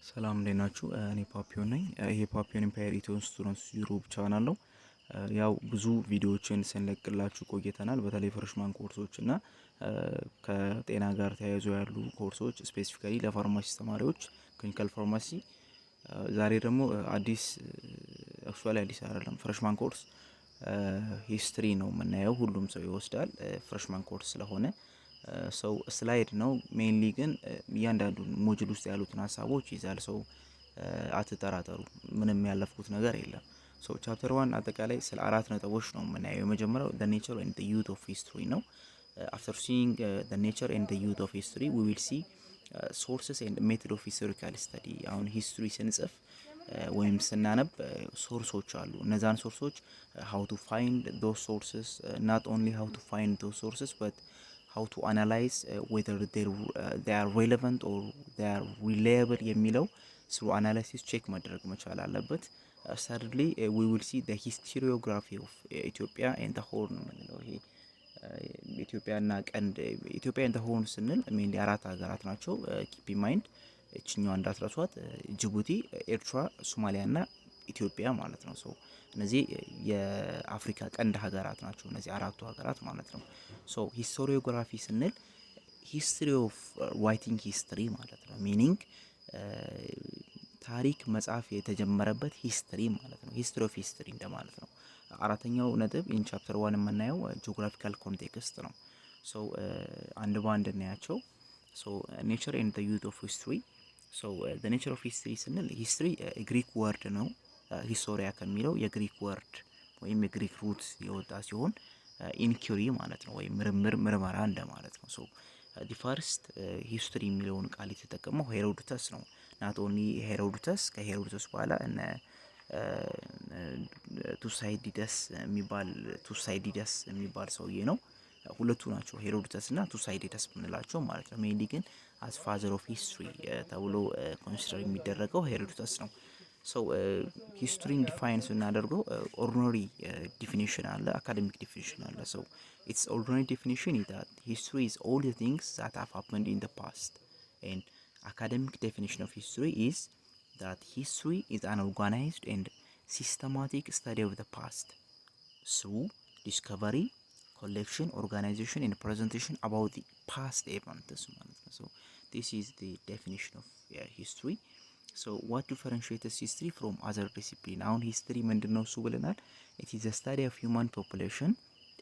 ሰላም እንዴት ናችሁ? እኔ ፓፒዮን ነኝ። ይሄ ፓፒዮን ኢምፓየር ኢትዮ ስቱደንትስ ዩቲዩብ ቻናል ነው። ያው ብዙ ቪዲዮዎችን ስንለቅላችሁ ቆይተናል። በተለይ ፍሬሽማን ኮርሶች እና ከጤና ጋር ተያይዞ ያሉ ኮርሶች ስፔሲፊካሊ ለፋርማሲ ተማሪዎች ክሊኒካል ፋርማሲ። ዛሬ ደግሞ አዲስ አዲስ አይደለም ፍሬሽማን ኮርስ ሂስትሪ ነው የምናየው። ሁሉም ሰው ይወስዳል ፍሬሽማን ኮርስ ስለሆነ ሰው ስላይድ ነው ሜንሊ ግን እያንዳንዱን ሞጁል ውስጥ ያሉትን ሀሳቦች ይዛል። ሰው አትጠራጠሩ፣ ምንም ያለፍኩት ነገር የለም። ሶ ቻፕተር 1 አጠቃላይ ስለ አራት ነጥቦች ነው የምናየው። የመጀመሪያው the nature and the youth of history ነው። after seeing the nature and the youth of history we will see sources and method of historical study። አሁን ሂስትሪ ስንጽፍ ወይም ስናነብ ሶርሶች አሉ። እነዛን ሶርሶች how to find those sources, not only how to find those sources but how to analyze whether they are relevant or they are reliable የሚለው through analysis check ማድረግ መቻል አለበት። Thirdly, we will see the historiography of Ethiopia and the Horn የምንለው ይሄ ኢትዮጵያና ቀንድ ኢትዮጵያ and the Horn ስንል ሜንሊ አራት ሀገራት ናቸው። ኪፕ ኢን ማይንድ እቺኛው እንዳትረሷት፣ ጅቡቲ፣ ኤርትራ፣ ሶማሊያ እና ኢትዮጵያ ማለት ነው። ሶ እነዚህ የአፍሪካ ቀንድ ሀገራት ናቸው፣ እነዚህ አራቱ ሀገራት ማለት ነው። ሶ ሂስቶሪዮግራፊ ስንል ሂስትሪ ኦፍ ራይቲንግ ሂስትሪ ማለት ነው። ሚኒንግ ታሪክ መጻፍ የተጀመረበት ሂስትሪ ማለት ነው። ሂስትሪ ኦፍ ሂስትሪ እንደማለት ነው። አራተኛው ነጥብ ኢን ቻፕተር 1 የምናየው ጂኦግራፊካል ኮንቴክስት ነው። ሶ አንድ ባንድ እናያቸው። ሶ ኔቸር ኤንድ ዘ ዩዝ ኦፍ ሂስትሪ። ሶ ዘ ኔቸር ኦፍ ሂስትሪ ስንል ሂስትሪ ግሪክ ወርድ ነው። ሂስቶሪያ ከሚለው የግሪክ ወርድ ወይም የግሪክ ሩት የወጣ ሲሆን ኢንኩሪ ማለት ነው፣ ወይም ምርመራ እንደማለት ነው። ሶ ዲ ፈርስት ሂስትሪ የሚለውን ቃል የተጠቀመው ሄሮዶተስ ነው። ናት ኦንሊ ሄሮዶተስ፣ ከሄሮዶተስ በኋላ እነ ቱሳይዲደስ የሚባል ሰውዬ ነው። ሁለቱ ናቸው ሄሮዶተስ እና ቱሳይዲደስ የምንላቸው ማለት ነው። ሜንሊ ግን አስ ፋዘር ኦፍ ሂስትሪ ተብሎ ኮንሲደር የሚደረገው ሄሮዶተስ ነው። ሶ ሂስትሪን ዲፋይን ስናደርገው ኦርዲናሪ ዲፊኒሽን አለ፣ አካዴሚክ ዲፊኒሽን አለ። ሶ ኢትስ ኦርዲናሪ ዲፊኒሽን ኢዝ ዛት ሂስትሪ ኢዝ ኦል ዘ ቲንግስ ዛት ሃቭ ሃፕንድ ኢን ዘ ፓስት ኤንድ አካዴሚክ ዴፊኒሽን ኦፍ ሂስትሪ ኢዝ ዛት ሂስትሪ ኢዝ አን ኦርጋናይዝድ ኤንድ ሲስተማቲክ ስታዲ ኦፍ ዘ ፓስት ስሩ ዲስከቨሪ collection, organization and presentation about the past events ማለት ነው። So this is the definition of history. So what differentiates history from other discipline? አሁን history ምንድነው እሱ ብለናል። it is a study of human population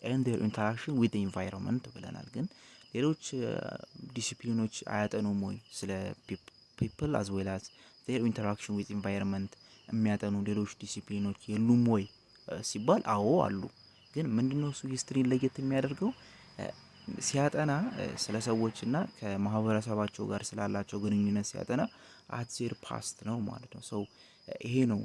and their interaction with the environment ብለናል። ግን ሌሎች ዲሲፕሊኖች አያጠኑም ወይ ስለ people as well as their interaction with environment የሚያጠኑ ሌሎች ዲሲፕሊኖች የሉም ወይ ሲባል አዎ አሉ። ግን ምንድነው እሱ ሂስትሪን ለየት የሚያደርገው? ሲያጠና ስለ ሰዎችና ከማህበረሰባቸው ጋር ስላላቸው ግንኙነት ሲያጠና አት ዜር ፓስት ነው ማለት ነው። ሶ ይሄ ነው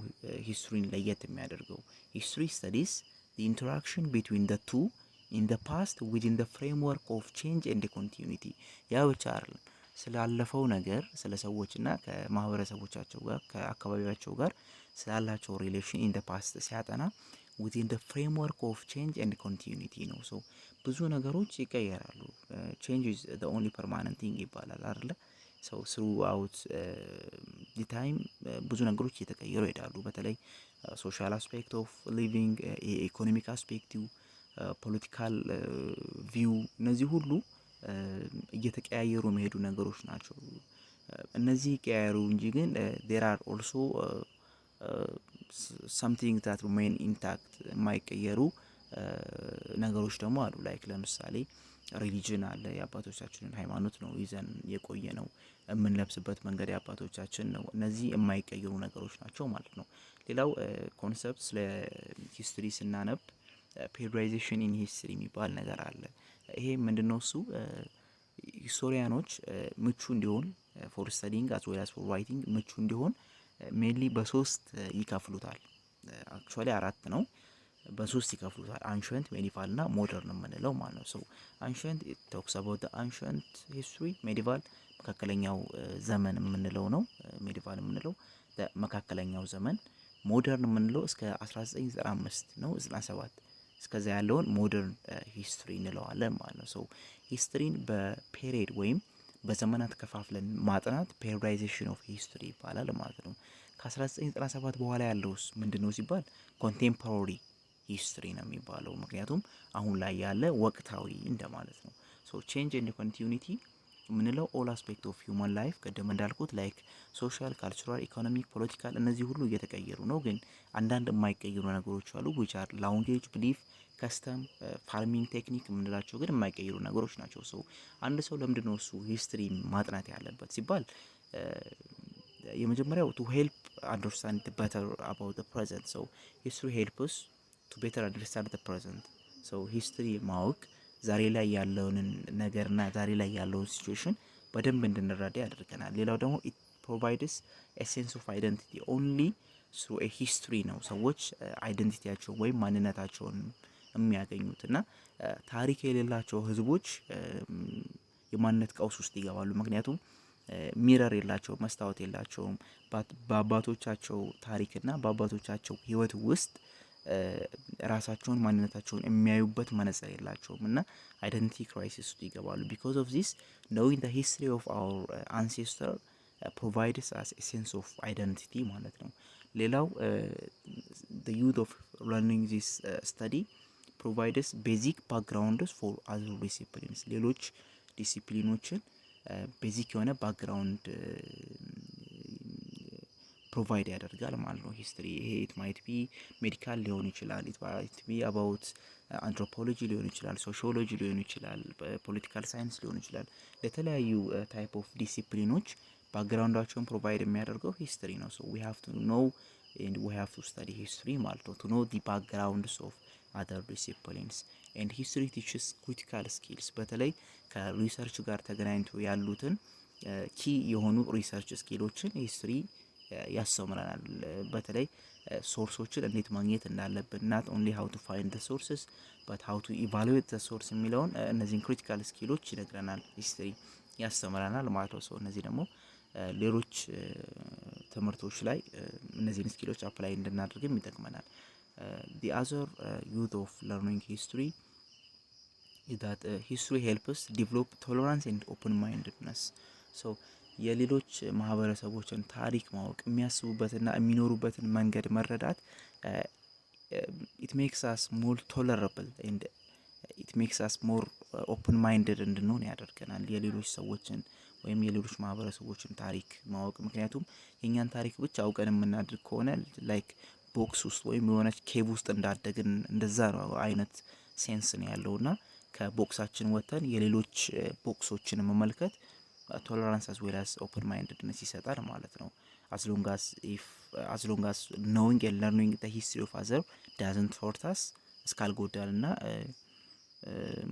ሂስትሪን ለየት የሚያደርገው። ሂስትሪ ስተዲስ the interaction between the two in the past within the framework of change and continuity። ያ ብቻ አይደለም፣ ስላለፈው ነገር ስለ ሰዎችና ከማህበረሰቦቻቸው ጋር ከአካባቢያቸው ጋር ስላላቸው ሪሌሽን in the past ሲያጠና within the framework of change and continuity ነው። ሶ ብዙ ነገሮች ይቀየራሉ። change is the only permanent thing ይባላል አይደለ? ሶ throughout the time ብዙ ነገሮች እየተቀየሩ ይሄዳሉ። በተለይ ሶሻል አስፔክት ኦፍ ሊቪንግ፣ ኢኮኖሚክ አስፔክቱ፣ ፖለቲካል ቪው፣ እነዚህ ሁሉ እየተቀያየሩ የሚሄዱ ነገሮች ናቸው። እነዚህ ይቀያየሩ እንጂ ግን there are also something that remain intact የማይቀየሩ ነገሮች ደግሞ አሉ። ላይክ ለምሳሌ ሪሊጅን አለ። የአባቶቻችንን ሃይማኖት ነው ይዘን የቆየ ነው። የምንለብስበት መንገድ የአባቶቻችን ነው። እነዚህ የማይቀየሩ ነገሮች ናቸው ማለት ነው። ሌላው ኮንሰፕት ስለ ሂስትሪ ስናነብ ፔሪዮዳይዜሽን ኢን ሂስትሪ የሚባል ነገር አለ። ይሄ ምንድነው እሱ? ሂስቶሪያኖች ምቹ እንዲሆን ፎር ስተዲንግ አስ ዌል አስ ፎር ራይቲንግ ምቹ እንዲሆን ሜንሊ በሶስት ይከፍሉታል። አክቹአሊ አራት ነው፣ በሶስት ይከፍሉታል። አንሸንት፣ ሜዲቫል እና ሞደርን የምንለው ማለት ነው። ሶ አንሸንት ቶክስ አባውት ዘ አንሸንት ሂስትሪ፣ ሜዲቫል መካከለኛው ዘመን የምንለው ነው። ሜዲቫል የምንለው መካከለኛው ዘመን፣ ሞደርን የምንለው እስከ 1995 ነው 97 እስከዛ ያለውን ሞደርን ሂስትሪ እንለዋለን ማለት ነው። ሶ ሂስትሪን በፔሪድ ወይም በዘመናት ከፋፍለን ማጥናት ፔሪዮዳይዜሽን ኦፍ ሂስትሪ ይባላል ማለት ነው። ከ1997 በኋላ ያለውስ ምንድነው ሲባል ኮንቴምፖራሪ ሂስትሪ ነው የሚባለው። ምክንያቱም አሁን ላይ ያለ ወቅታዊ እንደማለት ነው። ሶ ቼንጅ ኤንድ ኮንቲኒቲ የምንለው ኦል አስፔክት ኦፍ ሂውማን ላይፍ ቅድም እንዳልኩት ላይክ ሶሻል፣ ካልቸራል፣ ኢኮኖሚክ፣ ፖለቲካል እነዚህ ሁሉ እየተቀየሩ ነው። ግን አንዳንድ የማይቀየሩ ነገሮች አሉ which are ላንጉዌጅ፣ ቢሊፍ፣ ከስተም፣ ፋርሚንግ ቴክኒክ የምንላቸው ግን የማይቀየሩ ነገሮች ናቸው። ሶ አንድ ሰው ለምንድነው እሱ ሂስትሪ ማጥናት ያለበት ሲባል የመጀመሪያው ቱ ሄልፕ አንደርስታንድ በተር አባውት ፕሬዘንት። ሶ ሂስትሪ ሄልፕስ ቱ ቤተር አንደርስታንድ ፕሬዘንት። ሶ ሂስትሪ ማወቅ ዛሬ ላይ ያለውን ነገርና ዛሬ ላይ ያለውን ሲቹዌሽን በደንብ እንድንረዳ ያደርገናል። ሌላው ደግሞ ኢት ፕሮቫይድስ ኤ ሴንስ ኦፍ አይደንቲቲ ኦንሊ ስሩ ኤ ሂስትሪ ነው ሰዎች አይደንቲቲያቸውን ወይም ማንነታቸውን የሚያገኙት እና ታሪክ የሌላቸው ህዝቦች የማንነት ቀውስ ውስጥ ይገባሉ። ምክንያቱም ሚረር የላቸውም፣ መስታወት የላቸውም። በአባቶቻቸው ታሪክና በአባቶቻቸው ህይወት ውስጥ ራሳቸውን ማንነታቸውን የሚያዩበት መነጽር የላቸውም እና አይደንቲቲ ክራይሲስ ውስጥ ይገባሉ። ቢኮዝ ኦፍ ዚስ ኖዊንግ ዘ ሂስትሪ ኦፍ አወር አንሴስተር ፕሮቫይድስ አስ ኤ ሴንስ ኦፍ አይደንቲቲ ማለት ነው። ሌላው the youth of learning this study provides basic backgrounds for other disciplines ሌሎች ዲሲፕሊኖችን ቤዚክ የሆነ ባክግራውንድ ፕሮቫይድ ያደርጋል ማለት ነው ሂስትሪ። ይሄ ኢት ማይት ቢ ሜዲካል ሊሆን ይችላል፣ ኢት ማይት ቢ አባውት አንትሮፖሎጂ ሊሆን ይችላል፣ ሶሺዮሎጂ ሊሆን ይችላል፣ ፖለቲካል ሳይንስ ሊሆን ይችላል። ለተለያዩ ታይፕ ኦፍ ዲሲፕሊኖች ባክግራውንዳቸውን ፕሮቫይድ የሚያደርገው ሂስትሪ ነው። ሶ ዊ ሃቭ ቱ ኖው ኤንድ ዊ ሃቭ ቱ ስታዲ ሂስትሪ ማለት ነው ቱ ኖው ዲ ባክግራውንድስ ኦፍ አዘር ዲሲፕሊንስ ኤንድ ሂስትሪ ቲችስ ክሪቲካል ስኪልስ በተለይ ከሪሰርች ጋር ተገናኝቶ ያሉትን ኪ የሆኑ ሪሰርች ስኪሎችን ሂስትሪ ያስተምረናል። በተለይ ሶርሶችን እንዴት ማግኘት እንዳለብን ናት ኦንሊ ሃው ቱ ፋይንድ ዘ ሶርስስ በት ሃው ቱ ኢቫሉዌት ዘ ሶርስ የሚለውን እነዚህን ክሪቲካል ስኪሎች ይነግረናል፣ ሂስትሪ ያስተምረናል ማለት ነው። ሰው እነዚህ ደግሞ ሌሎች ትምህርቶች ላይ እነዚህን ስኪሎች አፕላይ እንድናደርግም ይጠቅመናል። the other youth of learning history is that history helps develop tolerance and open mindedness. so የሌሎች ማህበረሰቦችን ታሪክ ማወቅ የሚያስቡበትና የሚኖሩበትን መንገድ መረዳት it makes us more tolerable and it makes us more open minded እንድንሆን ያደርገናል። የሌሎች ሰዎችን ወይም የሌሎች ማህበረሰቦችን ታሪክ ማወቅ ምክንያቱም የኛን ታሪክ ብቻ አውቀን የምናድር ከሆነ ላይክ ቦክስ ውስጥ ወይም የሆነች ኬቭ ውስጥ እንዳደግን እንደዛ ነው አይነት ሴንስ ነው ያለውና ከቦክሳችን ወጥተን የሌሎች ቦክሶችን መመልከት ቶለራንስ as well as open mindedness ይሰጣል ማለት ነው። as long as knowing and learning the history of other doesn't hurt us እስካልጎዳልና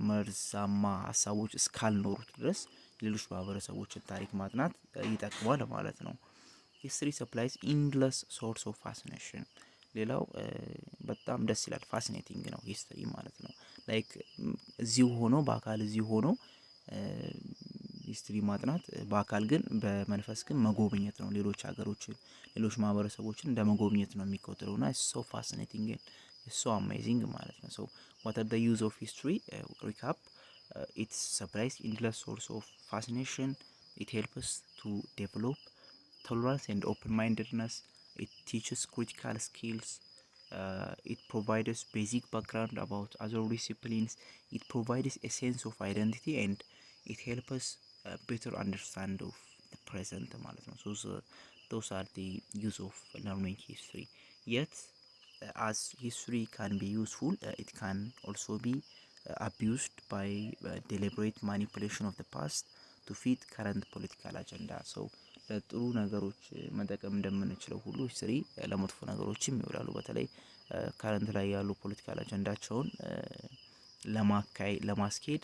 መርዛማ ሀሳቦች እስካልኖሩት ድረስ ሌሎች ማህበረሰቦችን ታሪክ ማጥናት ይጠቅማል ማለት ነው። history supplies endless source of fascination ሌላው በጣም ደስ ይላል ፋሲኔቲንግ ነው ሂስትሪ ማለት ነው። ላይክ እዚሁ ሆኖ በአካል እዚሁ ሆኖ ሂስትሪ ማጥናት በአካል ግን በመንፈስ ግን መጎብኘት ነው። ሌሎች ሀገሮችን ሌሎች ማህበረሰቦችን እንደ መጎብኘት ነው የሚቆጥረውና ሶ ፋሲኔቲንግ ሶ አሜዚንግ ማለት ነው። ሶ what are the use of history recap it supplies endless source of fascination, it helps to develop tolerance and open mindedness, it teaches critical skills, it provides basic background about other disciplines, it provides a sense of identity and it helps us better understand of the present ማለት ነው። so those are the use of learning history. Yet as history can be useful, it can also be abused by deliberate manipulation of the past to fit current political agenda. so ለጥሩ ነገሮች መጠቀም እንደምንችለው ሁሉ ሂስትሪ ለመጥፎ ነገሮችም ይውላሉ። በተለይ ከረንት ላይ ያሉ ፖለቲካል አጀንዳቸውን ለማስኬድ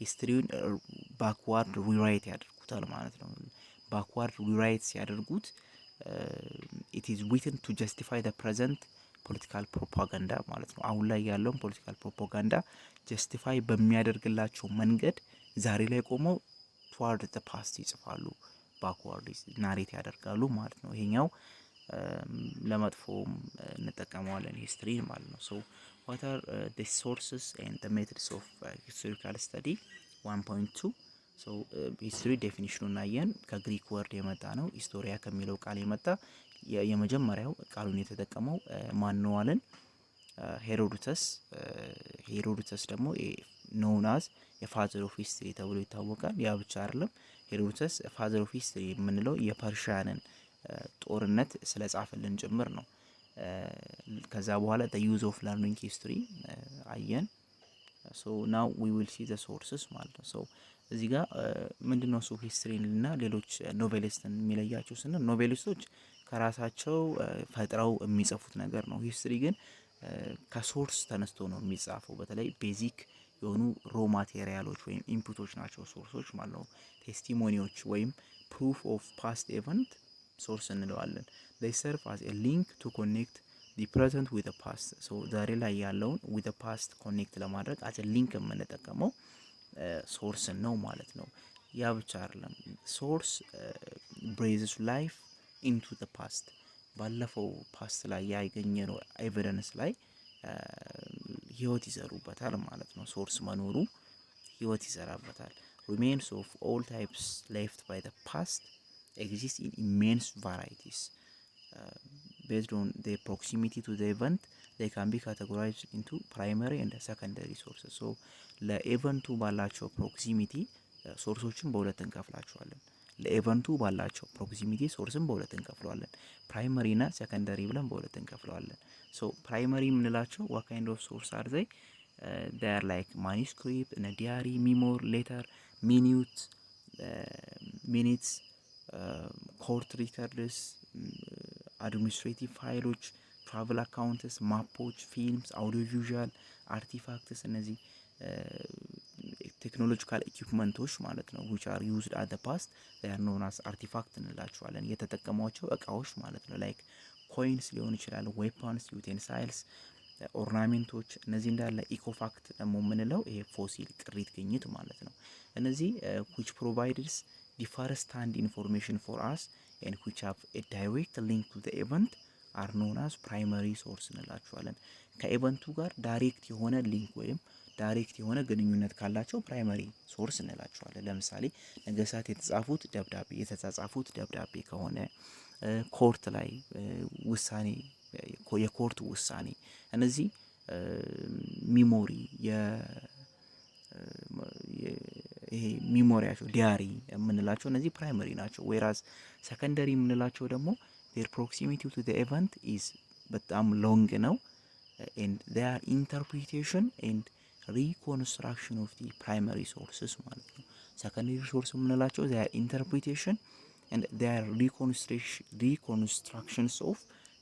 ሂስትሪውን ባክዋርድ ሪራይት ያደርጉታል ማለት ነው። ባክዋርድ ሪራይት ሲያደርጉት it is written to justify the present political propaganda ማለት ነው። አሁን ላይ ያለውን ፖለቲካል ፕሮፓጋንዳ ጀስቲፋይ በሚያደርግላቸው መንገድ ዛሬ ላይ ቆመው toward the past ይጽፋሉ፣ ባክዋርድ ናሬት ያደርጋሉ ማለት ነው። ይሄኛው ለመጥፎም እንጠቀመዋለን ሂስትሪ ማለት ነው። so what are the sources and the methods of historical study 1.2 ሶ ሂስትሪ ዴፊኒሽኑን አየን። ከግሪክ ወርድ የመጣ ነው። ሂስቶሪያ ከሚለው ቃል የመጣ የመጀመሪያው ቃሉን የተጠቀመው ማን ነው አለን? ሄሮዶተስ። ሄሮዶተስ ደግሞ ኖውን አዝ የፋዘር ኦፍ ሂስትሪ ተብሎ ይታወቃል። ያ ብቻ አይደለም። ሄሮዶተስ ፋዘር ኦፍ ሂስትሪ የምንለው የፐርሺያንን ጦርነት ስለጻፈልን ጭምር ነው። ከዛ በኋላ ዩዝ ኦፍ ለርኒንግ ሂስትሪ አየን። ሶ ናው ዊ ዊል ሲ ዘ ሶርስስ ማለት ነው። ሶ እዚህ ጋር ምንድነው ሶ ሂስትሪን እና ሌሎች ኖቬሊስትን የሚለያቸው ስንል ኖቬሊስቶች ከራሳቸው ፈጥረው የሚጽፉት ነገር ነው። ሂስትሪ ግን ከሶርስ ተነስቶ ነው የሚጻፈው። በተለይ ቤዚክ የሆኑ ሮ ማቴሪያሎች ወይም ኢንፑቶች ናቸው ሶርሶች ማለት ነው። ቴስቲሞኒዎች ወይም ፕሩፍ ኦፍ ፓስት ኤቨንት ሶርስ እንለዋለን። they serve as a link to connect the present with the past። so ዛሬ ላይ ያለውን with the past ኮኔክት ለማድረግ as a link የምንጠቀመው ሶርስን ነው ማለት ነው። ያ ብቻ አይደለም። ሶርስ ብሬዝስ ላይፍ ኢንቱ ዘ ፓስት። ባለፈው ፓስት ላይ ያገኘነው ኤቪደንስ ላይ ህይወት ይዘሩበታል ማለት ነው። ሶርስ መኖሩ ህይወት ይዘራበታል። ሪሜንስ ኦፍ ኦል ታይፕስ ሌፍት ባይ ዘ ፓስት exist in immense varieties. Based on their proximity to the event, they can be categorized into primary and secondary sources. So ለኤቨንቱ ባላቸው ፕሮክሲሚቲ ሶርሶችን በሁለት እንከፍላቸዋለን። ለኤቨንቱ ባላቸው ፕሮክሲሚቲ ሶርስን በሁለት እንከፍለዋለን። ፕራይመሪ እና ሴኮንደሪ ብለን በሁለት እንከፍለዋለን። ሶ ፕራይመሪ የምንላቸው what kind of source are they? They are like manuscript, diary, memoir, letter, minutes, ኮርት ሪከርድስ፣ አድሚኒስትሬቲቭ ፋይሎች፣ ትራቨል አካውንትስ፣ ማፖች፣ ፊልምስ፣ አውዲዮ ቪዥዋል አርቲፋክትስ እነዚህ ቴክኖሎጂካል ኢኩፕመንቶች ማለት ነው which are used at the past they are known as artifact እንላቸዋለን። የተጠቀሟቸው እቃዎች ማለት ነው። ላይክ ኮይንስ ሊሆን ይችላል፣ ዌፐንስ፣ ዩቴንሳይልስ፣ ኦርናሜንቶች እነዚህ እንዳለ ኢኮፋክት ደግሞ የምንለው ይሄ ፎሲል ቅሪት ግኝት ማለት ነው። እነዚህ which provides the first hand information for us and which have a direct link to the event are known as primary source እንላቸዋለን። ከኤቨንቱ ጋር ዳይሬክት የሆነ ሊንክ ወይም ዳይሬክት የሆነ ግንኙነት ካላቸው ፕራይመሪ ሶርስ እንላቸዋለን። ለምሳሌ ነገስታት የተጻጻፉት ደብዳቤ ከሆነ ኮርት ላይ ውሳኔ የኮርት ውሳኔ እነዚህ ሚሞሪ ይሄ ሚሞሪያቸው ዲያሪ የምንላቸው እነዚህ ፕራይመሪ ናቸው። ዌራዝ ሰከንደሪ የምንላቸው ደግሞ their proximity to the event is በጣም ሎንግ ነው and their interpretation and reconstruction of the primary sources ማለት ነው። ሰከንደሪ ሶርስ የምንላቸው their interpretation and their reconstructions of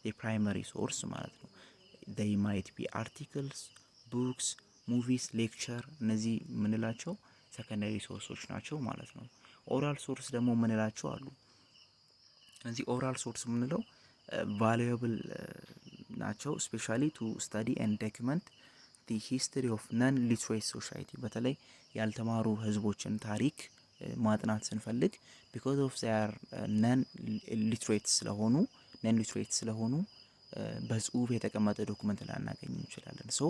the primary source ማለት ነው። they might be articles, books, movies, lecture እነዚህ የምንላቸው ሰከንደሪ ሶርሶች ናቸው ማለት ነው። ኦራል ሶርስ ደግሞ የምንላቸው አሉ። እነዚህ ኦራል ሶርስ የምንለው ቫሉable ናቸው ስፔሻሊ ቱ ስተዲ ኤንድ ዶክመንት ዲ ሂስትሪ ኦፍ ነን ሊትሬት ሶሳይቲ። በተለይ ያልተማሩ ህዝቦችን ታሪክ ማጥናት ስንፈልግ ቢኮዝ ኦፍ ዜር ነን ሊትሬት ስለሆኑ በጽሁፍ የተቀመጠ ዶክመንት ላናገኝ እንችላለን። ሶ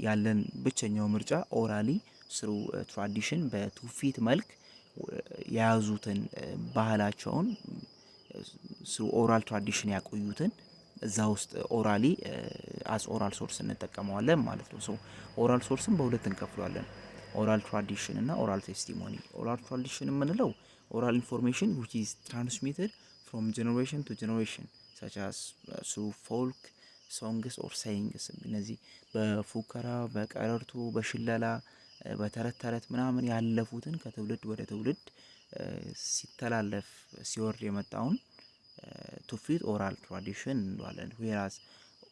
ያለን ብቸኛው ምርጫ ኦራሊ ስሩ ትራዲሽን በትውፊት መልክ የያዙትን ባህላቸውን ስሩ ኦራል ትራዲሽን ያቆዩትን እዛ ውስጥ ኦራሊ አስ ኦራል ሶርስ እንጠቀመዋለን ማለት ነው። ሶ ኦራል ሶርስን በሁለት እንከፍለዋለን። ኦራል ትራዲሽን እና ኦራል ቴስቲሞኒ። ኦራል ትራዲሽን የምንለው ኦራል ኢንፎርሜሽን which is transmitted from generation to generation such as through folk songs or sayings። እነዚህ በፉከራ በቀረርቶ በሽለላ በተረት ተረት ምናምን ያለፉትን ከትውልድ ወደ ትውልድ ሲተላለፍ ሲወርድ የመጣውን ትውፊት ኦራል ትራዲሽን እንለዋለን። ዌራዝ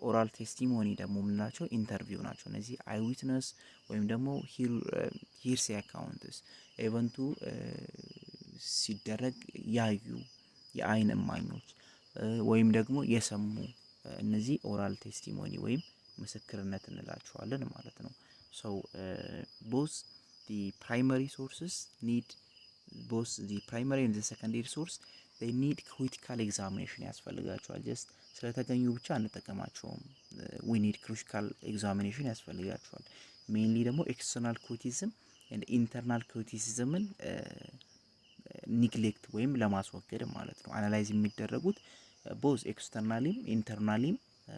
ኦራል ቴስቲሞኒ ደግሞ የምንላቸው ኢንተርቪው ናቸው። እነዚህ አይ ዊትነስ ወይም ደግሞ ሂርሴ አካውንትስ ኤቨንቱ ሲደረግ ያዩ የአይን እማኞች ወይም ደግሞ የሰሙ እነዚህ ኦራል ቴስቲሞኒ ወይም ምስክርነት እንላቸዋለን ማለት ነው። ሶ ቦዝ ዲ ፕራይመሪ ሶርስስ ኒድ ቦዝ ዲ ፕራይመሪ ኤንድ ዘ ሰከንደሪ ሶርስ they need critical examination ያስፈልጋቸዋል። ጀስት ስለተገኙ ብቻ አንጠቀማቸውም። we need critical examination ያስፈልጋቸዋል። ሜንሊ ደግሞ ኤክስተርናል ክሪቲሲዝም and ኢንተርናል ክሪቲሲዝምን ኒግሌክት ወይም ለማስወገድ ማለት ነው። አናላይዝ የሚደረጉት ቦዝ ኤክስተርናሊም ኢንተርናሊም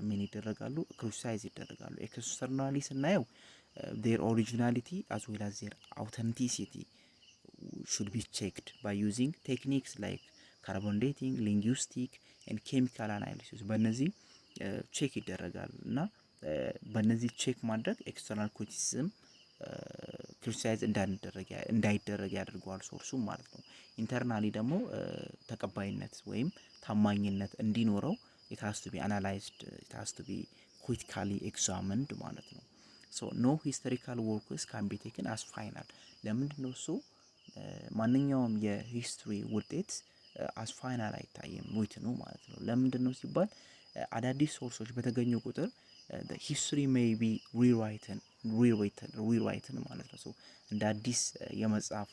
ምን ይደረጋሉ? ክሪቲሳይዝ ይደረጋሉ። ኤክስተርናሊ ስናየው their originality as well as their authenticity should be checked by using techniques like carbon dating, linguistic and chemical analysis በእነዚህ ቼክ ይደረጋል እና በእነዚህ ቼክ ማድረግ ኤክስተርናል ክሪቲሲዝም ክሪቲሳይዝ እንዳይደረግ ያደርገዋል ሶርሱ ማለት ነው። ኢንተርናሊ ደግሞ ተቀባይነት ወይም ታማኝነት እንዲኖረው it has to be analyzed, it has to be critically examined ማለት ነው። so no historical works can be taken as final ለምንድን ነው እሱ ማንኛውም የሂስትሪ ውጤት as final አይታይም ዊትኑ ማለት ነው። ለምንድን ነው ሲባል አዳዲስ ሶርሶች በተገኙ ቁጥር the history may be rewritten ማለት ነው። so እንደ አዲስ የመጻፍ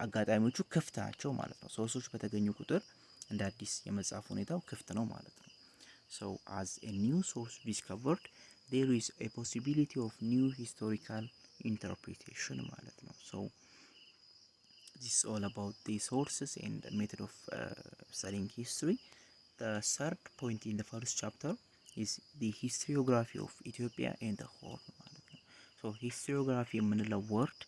አጋጣሚዎቹ ክፍት ናቸው ማለት ነው። ሶርሶች በተገኙ ቁጥር እንደ አዲስ የመጻፍ ሁኔታው ክፍት ነው ማለት ነው። so as a new source discovered there is a possibility of new historical interpretation ማለት ነው። so this is all about the sources and the method of studying history. The third point in the first chapter is the historiography of Ethiopia and the Horn ማለት ነው። so historiography የምንለው word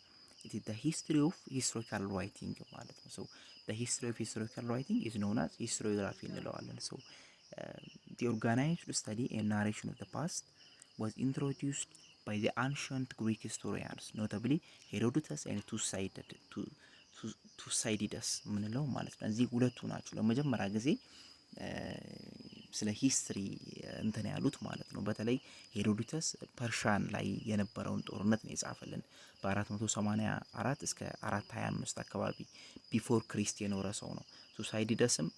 it is the history of historical writing ማለት ነው። so the history of historical writing is known as historiography እንለዋለን። so the organized study and narration of the past was introduced by the ancient Greek historians, notably Herodotus and Thucydides ምንለው ማለት ነው። እዚህ ሁለቱ ናቸው ለመጀመሪያ ጊዜ ስለ ሂስትሪ እንትን ያሉት ማለት ነው። በተለይ ሄሮዶተስ ፐርሻን ላይ የነበረውን ጦርነት ነው የጻፈልን በ484 እስከ 425 አካባቢ ቢፎር ክሪስት የኖረ ሰው ነው። ቱሳይዲደስም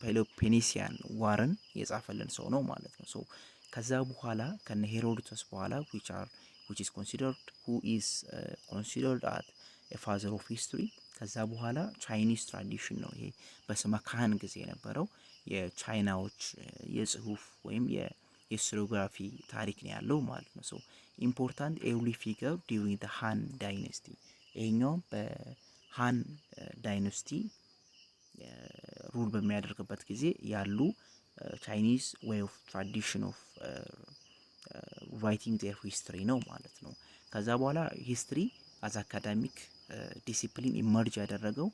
ፔሎፖኔሲያን ዋርን የጻፈልን ሰው ነው ማለት ነው። ሶ ከዛ በኋላ ከነ ሄሮዶተስ በኋላ which is considered who is considered as a father of history ከዛ በኋላ ቻይኒስ ትራዲሽን ነው ይሄ በስመ ካህን ጊዜ የነበረው የቻይናዎች የጽሁፍ ወይም የሂስቶሪዮግራፊ ታሪክ ነው ያለው ማለት ነው። ሶ ኢምፖርታንት ኤርሊ ፊገር ዲዩሪንግ ዘ ሃን ዳይነስቲ ይሄኛው በሃን ዳይነስቲ ሩል በሚያደርግበት ጊዜ ያሉ ቻይኒዝ ዌይ ኦፍ ትራዲሽን ኦፍ ራይቲንግ ዜር ሂስትሪ ነው ማለት ነው። ከዛ በኋላ ሂስትሪ አዝ አካዳሚክ ዲሲፕሊን ኢመርጅ ያደረገው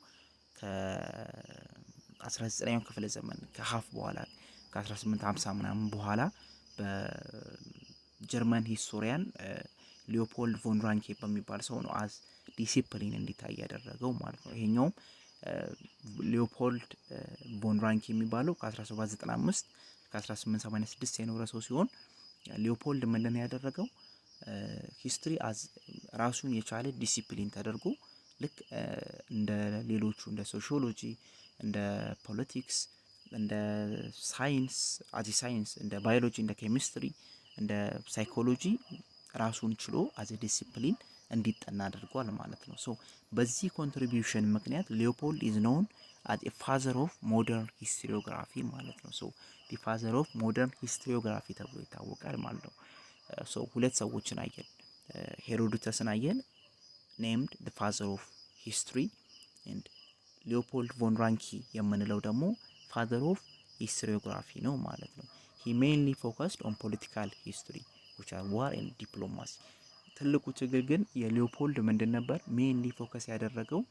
ከ19ኛው ክፍለ ዘመን ከሀፍ በኋላ ከ1850 ምናምን በኋላ በጀርመን ሂስቶሪያን ሊዮፖልድ ቮን ራንኬ በሚባል ሰው ነው አዝ ዲሲፕሊን እንዲታይ ያደረገው ማለት ነው። ይሄኛውም ሊዮፖልድ ቮን ራንኬ የሚባለው ከ1795 ከ1886 የኖረ ሰው ሲሆን ሊዮፖልድ ምንድነው ያደረገው ሂስትሪ አዝ ራሱን የቻለ ዲሲፕሊን ተደርጎ ልክ እንደ ሌሎቹ እንደ ሶሺዮሎጂ እንደ ፖለቲክስ እንደ ሳይንስ አዚ ሳይንስ እንደ ባዮሎጂ እንደ ኬሚስትሪ እንደ ሳይኮሎጂ ራሱን ችሎ አዚ ዲሲፕሊን እንዲጠና አድርጓል ማለት ነው። ሶ በዚህ ኮንትሪቢዩሽን ምክንያት ሊዮፖልድ ኢዝ ኖን as a father of modern historiography ማለት ነው። ሶ the father of modern historiography ተብሎ ይታወቃል ማለት ነው። ሶ ሁለት ሰዎችን አየን ሄሮዶተስን አየን named the father of history and ሊዮፖልድ ቮን ራንኪ የምንለው ደግሞ father of historiography ነው ማለት ነው። he mainly focused on political history which are war and diplomacy ትልቁ ችግር ግን የሊዮፖልድ ምንድን ነበር ሜንሊ ፎከስ ያደረገው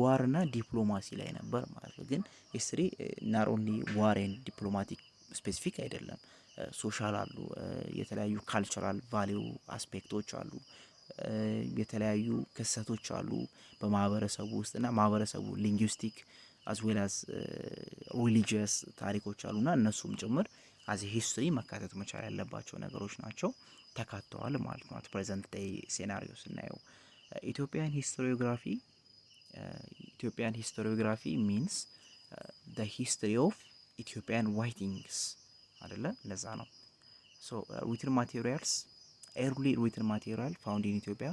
ዋር እና ዲፕሎማሲ ላይ ነበር ማለት ነው። ግን ሂስትሪ not only war and diplomatic ስፔሲፊክ አይደለም ሶሻል አሉ የተለያዩ ካልቸራል ቫልዩ አስፔክቶች አሉ የተለያዩ ክስተቶች አሉ በማህበረሰቡ ውስጥ እና ማህበረሰቡ ሊንጉስቲክ as well as religious ታሪኮች አሉና እነሱም ጭምር as history መካተት መቻል ያለባቸው ነገሮች ናቸው ተካተዋል ማለት ነው። at present day scenario ስናየው Ethiopian historiography means the history of Ethiopian writings አይደለ ለዛ ነው። so written materials early written material found in Ethiopia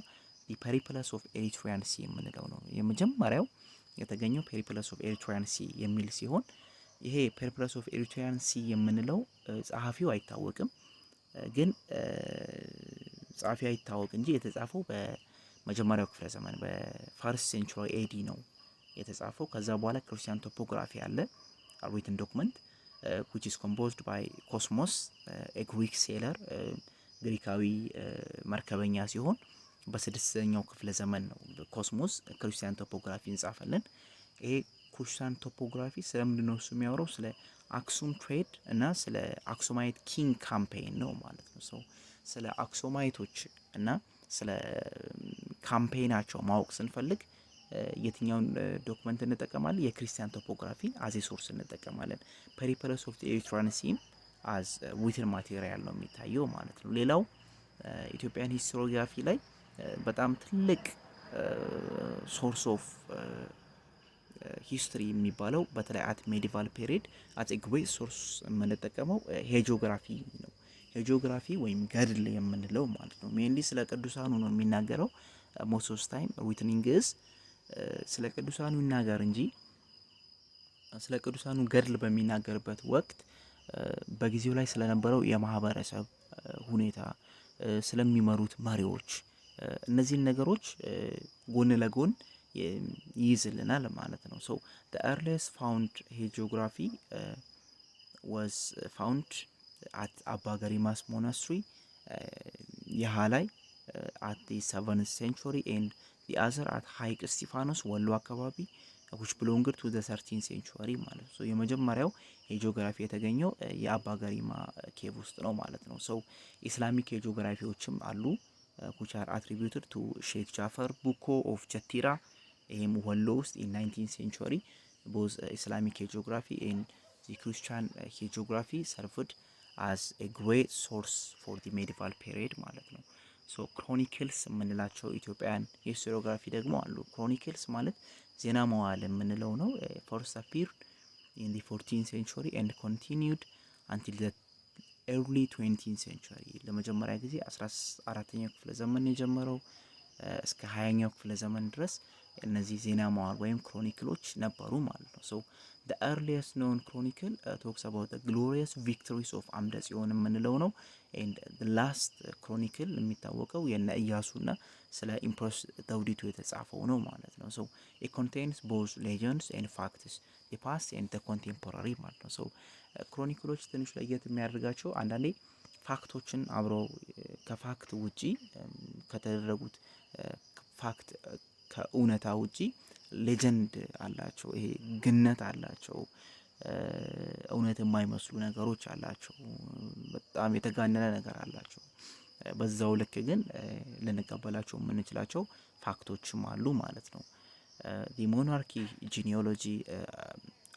the Periplus of Eritrean Sea የምንለው ነው። የመጀመሪያው የተገኘው Periplus of Eritrean Sea የሚል ሲሆን ይሄ Periplus of Eritrean Sea የምንለው ጸሐፊው አይታወቅም ግን ጻፊ አይታወቅ እንጂ የተጻፈው በመጀመሪያው ክፍለ ዘመን በፈርስት ሴንቹሪ ኤዲ ነው የተጻፈው። ከዛ በኋላ ክርስቲያን ቶፖግራፊ አለ ሪትን ዶክመንት which is composed by ኮስሞስ a Greek sailor ግሪካዊ መርከበኛ ሲሆን በስድስተኛው ክፍለ ዘመን ነው ኮስሞስ ክርስቲያን ቶፖግራፊ እንጻፈልን። ይሄ ክርስቲያን ቶፖግራፊ ስለምንድነው እሱ የሚያወራው? ስለ አክሱም ትሬድ እና ስለ አክሱማይት ኪንግ ካምፔን ነው ማለት ነው። ሰው ስለ አክሱማይቶች እና ስለ ካምፔናቸው ማወቅ ስንፈልግ የትኛውን ዶክመንት እንጠቀማለን? የክርስቲያን ቶፖግራፊ አዝ ሶርስ እንጠቀማለን። ፐሪፐለስ ኦፍ ኤሪትራን ሲም አዝ ዊትን ማቴሪያል ነው የሚታየው ማለት ነው። ሌላው ኢትዮጵያን ሂስቶሪዮግራፊ ላይ በጣም ትልቅ ሶርስ ኦፍ ሂስትሪ የሚባለው በተለይ አት ሜዲቫል ፔሪድ አት ግሬት ሶርስ የምንጠቀመው ሄጂኦግራፊ ነው። ሄጂኦግራፊ ወይም ገድል የምንለው ማለት ነው። ሜንሊ ስለ ቅዱሳኑ ነው የሚናገረው። ሞስት ኦፍ ታይም ሪትኒንግ ኢዝ ስለ ቅዱሳኑ ይናገር እንጂ ስለ ቅዱሳኑ ገድል በሚናገርበት ወቅት በጊዜው ላይ ስለነበረው የማህበረሰብ ሁኔታ፣ ስለሚመሩት መሪዎች እነዚህን ነገሮች ጎን ለጎን ይይዝልናል ማለት ነው። ሶ the earliest found hagiography was found at Abba Garimas monastery ያሃ ላይ at the 7th century and the other at ሀይቅ እስጢፋኖስ ወሎ አካባቢ which belonged to the 13th century ማለት ነው። ሶ የመጀመሪያው ሄጂኦግራፊ የተገኘው የአባ ገሪማ ኬቭ ውስጥ ነው ማለት ነው። ሶ ኢስላሚክ ሄጂኦግራፊዎችም አሉ which are attributed to ሼክ ጃፈር ቡኮ ኦፍ ቸቲራ ይሄም ወሎ ውስጥ in 19th century both Islamic hagiography and the Christian hagiography served as a great source for the medieval period ማለት ነው። ሶ ክሮኒክልስ የምንላቸው ኢትዮጵያን ሂስቶሪዮግራፊ ደግሞ አሉ። ክሮኒክልስ ማለት ዜና መዋዕል የምንለው ነው። first appeared in the 14th century and continued until the early 20th century ለመጀመሪያ ጊዜ 14ኛው ክፍለ ዘመን የጀመረው እስከ 20ኛው ክፍለ ዘመን ድረስ እነዚህ ዜና መዋዕል ወይም ክሮኒክሎች ነበሩ ማለት ነው። ሶ the earliest known chronicle talks about the glorious victories of አምደ ጽዮን የምንለው ነው። and the last chronicle የሚታወቀው የነ ኢያሱና ስለ ኢምፕረስ ዘውዲቱ የተጻፈው ነው ማለት ነው። so it contains both legends and facts the past and the contemporary ማለት ነው። so ክሮኒክሎች ትንሽ ለየት የሚያደርጋቸው አንዳንዴ ፋክቶችን አብረው ከፋክት ውጪ ከተደረጉት ፋክት ከእውነታ ውጪ ሌጀንድ አላቸው። ይሄ ግነት አላቸው። እውነት የማይመስሉ ነገሮች አላቸው። በጣም የተጋነነ ነገር አላቸው። በዛው ልክ ግን ልንቀበላቸው የምንችላቸው ፋክቶችም አሉ ማለት ነው። the monarchy genealogy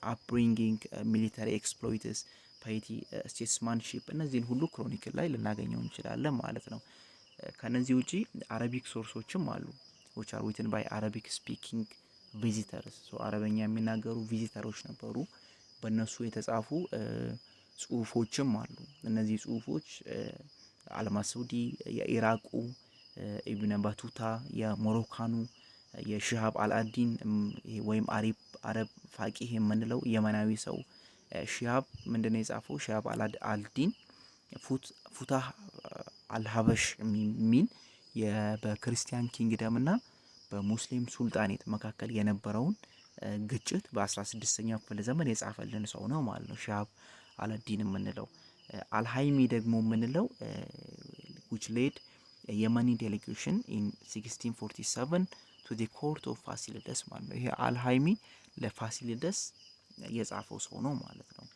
upbringing military exploits piety statesmanship እነዚህን ሁሉ ክሮኒክል ላይ ልናገኘው እንችላለን ማለት ነው። ከነዚህ ውጪ አረቢክ ሶርሶችም አሉ which are written by Arabic speaking visitors so አረበኛ የሚናገሩ ቪዚተሮች ነበሩ። በእነሱ የተጻፉ ጽሁፎችም አሉ። እነዚህ ጽሁፎች አልማሱዲ የኢራቁ ኢብነ ባቱታ የሞሮካኑ የሽሃብ አልአዲን ወይም አረብ ፋቂህ የምንለው የመናዊ ሰው ሽሃብ ምንድነው የጻፈው? ሽሃብ አልአዲን ፉታህ አልሀበሽ የሚል በክርስቲያን ኪንግደም እና በሙስሊም ሱልጣኔት መካከል የነበረውን ግጭት በ16ኛው ክፍለ ዘመን የጻፈልን ሰው ነው ማለት ነው ሽሃብ አልአዲን የምንለው። አልሃይሚ ደግሞ የምንለው which led a Yemeni delegation in 1647 to the court of ፋሲለደስ ማለት ነው። ይሄ አልሃይሚ ለፋሲለደስ የጻፈው ሰው ነው ማለት ነው።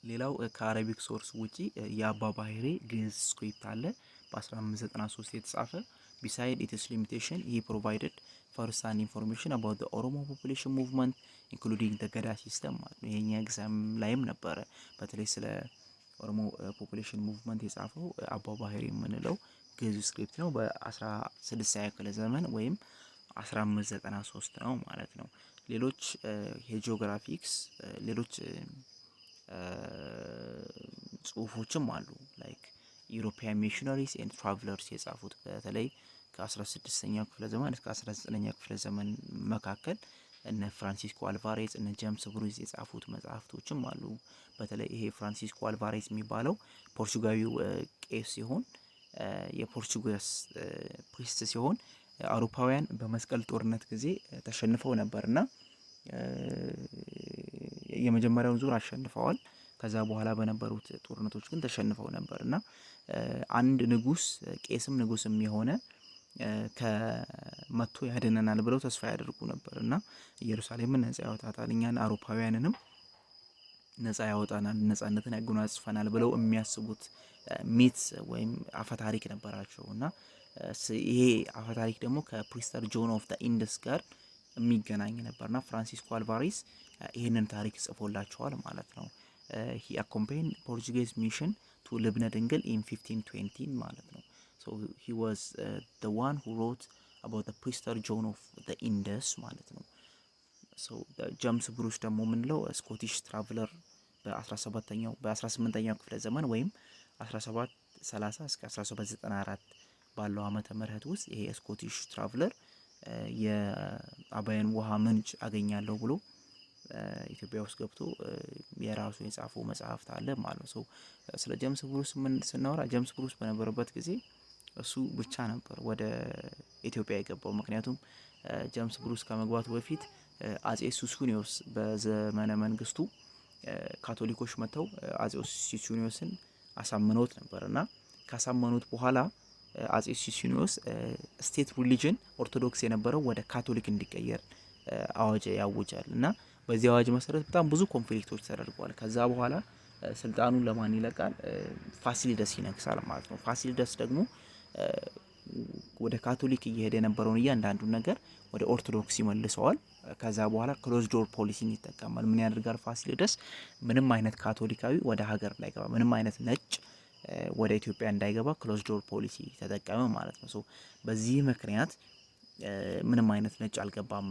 ሌላው ከአረቢክ ሶርስ ውጪ የአባ ባህሬ ግዕዝ ስክሪፕት አለ በ1593 የተጻፈ። beside its limitation he provided first hand information about the Oromo population movement including the ገዳ ሲስተም ማለት ነው። ይሄኛ ኤግዛም ላይም ነበረ በተለይ ስለ ኦሮሞ ፖፑሌሽን ሙቭመንት የጻፈው አባ ባህሪ የምንለው ግዕዝ ስክሪፕት ነው በ16ኛ ክፍለ ዘመን ወይም 1593 ነው ማለት ነው። ሌሎች ሄጂኦግራፊክስ ሌሎች ጽሁፎችም አሉ ላይክ ዩሮፒያን ሚሽነሪስ ኤንድ ትራቨለርስ የጻፉት በተለይ ከ16ኛው ክፍለ ዘመን እስከ 19ኛው ክፍለ ዘመን መካከል እነ ፍራንሲስኮ አልቫሬዝ እነ ጄምስ ብሩዝ የጻፉት መጽሐፍቶችም አሉ። በተለይ ይሄ ፍራንሲስኮ አልቫሬዝ የሚባለው ፖርቹጋዊው ቄስ ሲሆን የፖርቹጋስ ፕሪስት ሲሆን አውሮፓውያን በመስቀል ጦርነት ጊዜ ተሸንፈው ነበርና የመጀመሪያውን ዙር አሸንፈዋል። ከዛ በኋላ በነበሩት ጦርነቶች ግን ተሸንፈው ነበርና አንድ ንጉስ ቄስም ንጉስም የሆነ ከመቶ ያድነናል ብለው ተስፋ ያደርጉ ነበርና ኢየሩሳሌምን ነፃ ያወጣታል እኛን አውሮፓውያንንም ነፃ ያወጣናል ነፃነትን ያጎናጽፈናል ብለው የሚያስቡት ሚት ወይም አፈታሪክ ነበራቸው እና ይሄ አፈታሪክ ደግሞ ከፕሪስተር ጆን ኦፍ ዘ ኢንደስ ጋር የሚገናኝ ነበርና ፍራንሲስኮ አልቫሬስ ይሄንን ታሪክ ጽፎላቸዋል ማለት ነው። he accompanied Portuguese mission to ልብነ ድንግል in 1520 ማለት ነው። so he was the one who wrote about the priester John of the Indus ማለት ነው። so ጀምስ ብሩስ ደግሞ ምንለው ስኮቲሽ ትራቨለር በ17ኛው በ18ኛው ክፍለ ዘመን ወይም 1730 እስከ 1794 ባለው ዓመተ ምህረት ውስጥ ይሄ ስኮቲሽ ትራቨለር የአባይን ውሃ ምንጭ አገኛለሁ ብሎ ኢትዮጵያ ውስጥ ገብቶ የራሱ የጻፈው መጽሐፍ አለ ማለት ነው። ስለ ጀምስ ብሩስ ምን ስናወራ ጀምስ ብሩስ በነበረበት ጊዜ እሱ ብቻ ነበር ወደ ኢትዮጵያ የገባው። ምክንያቱም ጀምስ ብሩስ ከመግባቱ በፊት አጼ ሱስኒዮስ በዘመነ መንግስቱ ካቶሊኮች መተው አጼ ሱስኒዮስን አሳምነውት ነበርና ካሳመኑት በኋላ አጼ ሱስኒዮስ ስቴት ሪሊጅን ኦርቶዶክስ የነበረው ወደ ካቶሊክ እንዲቀየር አዋጅ ያውጃል እና በዚህ አዋጅ መሰረት በጣም ብዙ ኮንፍሊክቶች ተደርገዋል። ከዛ በኋላ ስልጣኑን ለማን ይለቃል? ፋሲሊደስ ይነግሳል ማለት ነው። ፋሲሊደስ ደግሞ ወደ ካቶሊክ እየሄደ የነበረውን እያንዳንዱን ነገር ወደ ኦርቶዶክስ ይመልሰዋል። ከዛ በኋላ ክሎዝ ዶር ፖሊሲን ይጠቀማል። ምን ያደርጋል ፋሲሊደስ? ምንም አይነት ካቶሊካዊ ወደ ሀገር እንዳይገባ፣ ምንም አይነት ነጭ ወደ ኢትዮጵያ እንዳይገባ ክሎዝ ዶር ፖሊሲ ተጠቀመ ማለት ነው። በዚህ ምክንያት ምንም አይነት ነጭ አልገባም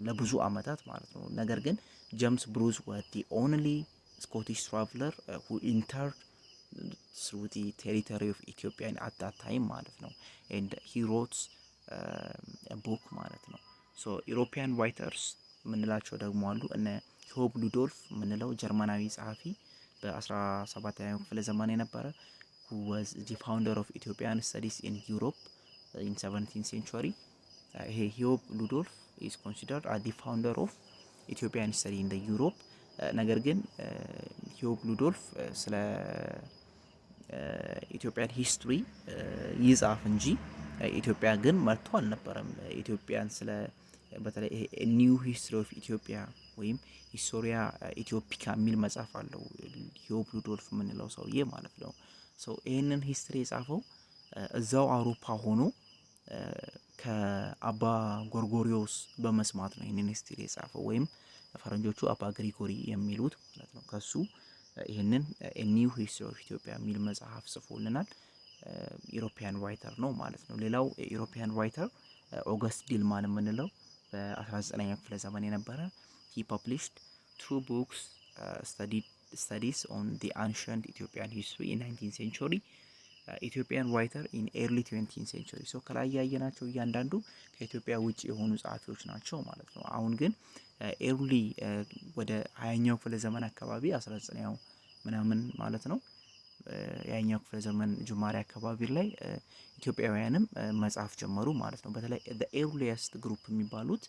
ለብዙ አመታት ማለት ነው። ነገር ግን ጀምስ ብሩስ was the only Scottish traveler who entered through the territory of Ethiopia at that time ማለት ነው and he wrote a book ማለት ነው። so European writers ምንላቸው ደግሞ አሉ እነ ሂዮብ ሉዶልፍ ምንለው ጀርመናዊ ጸሐፊ በ17ኛው ክፍለ ዘመን የነበረ who was the founder of Ethiopian studies in Europe in 17th century ሂዮብ ሉዶልፍ is considered as the founder of Ethiopian study in the Europe ነገር ግን ሂዮብ ሉዶልፍ ስለ ኢትዮጵያን ሂስትሪ ይጻፍ እንጂ ኢትዮጵያ ግን መጥቶ አልነበረም። ኢትዮጵያን ስለ በተለይ ኒው ሂስትሪ ኦፍ ኢትዮጵያ ወይም ሂስቶሪያ ኢትዮፒካ የሚል መጽሐፍ አለው ሂዮብ ሉዶልፍ ምንለው ሰውዬ ማለት ነው። ይሄንን ሂስትሪ የጻፈው እዛው አውሮፓ ሆኖ ከአባ ጎርጎሪዮስ በመስማት ነው ይሄንን ሂስትሪ የጻፈው ወይም ፈረንጆቹ አባ ግሪጎሪ የሚሉት ማለት ነው። ከሱ ይሄንን ኒው ሂስትሪ ኦፍ ኢትዮጵያ የሚል መጽሐፍ ጽፎልናል። ኢሮፒያን ራይተር ነው ማለት ነው። ሌላው ኢሮፒያን ራይተር ኦገስት ዲልማን የምንለው በ19ኛው ክፍለ ዘመን የነበረ he published two books studies on the ancient Ethiopian history in 19th century Ethiopian writer in early 20th century ከላይ ያየናቸው እያንዳንዱ ከኢትዮጵያ ውጪ የሆኑ ጸሐፊዎች ናቸው ማለት ነው። አሁን ግን ኤርሊ ወደ 20ኛው ክፍለ ዘመን አካባቢ 19ኛው ምናምን ማለት ነው ያኛው ክፍለ ዘመን ጅማሬ አካባቢ ላይ ኢትዮጵያውያንም መጽሐፍ ጀመሩ ማለት ነው። በተለይ the earliest group የሚባሉት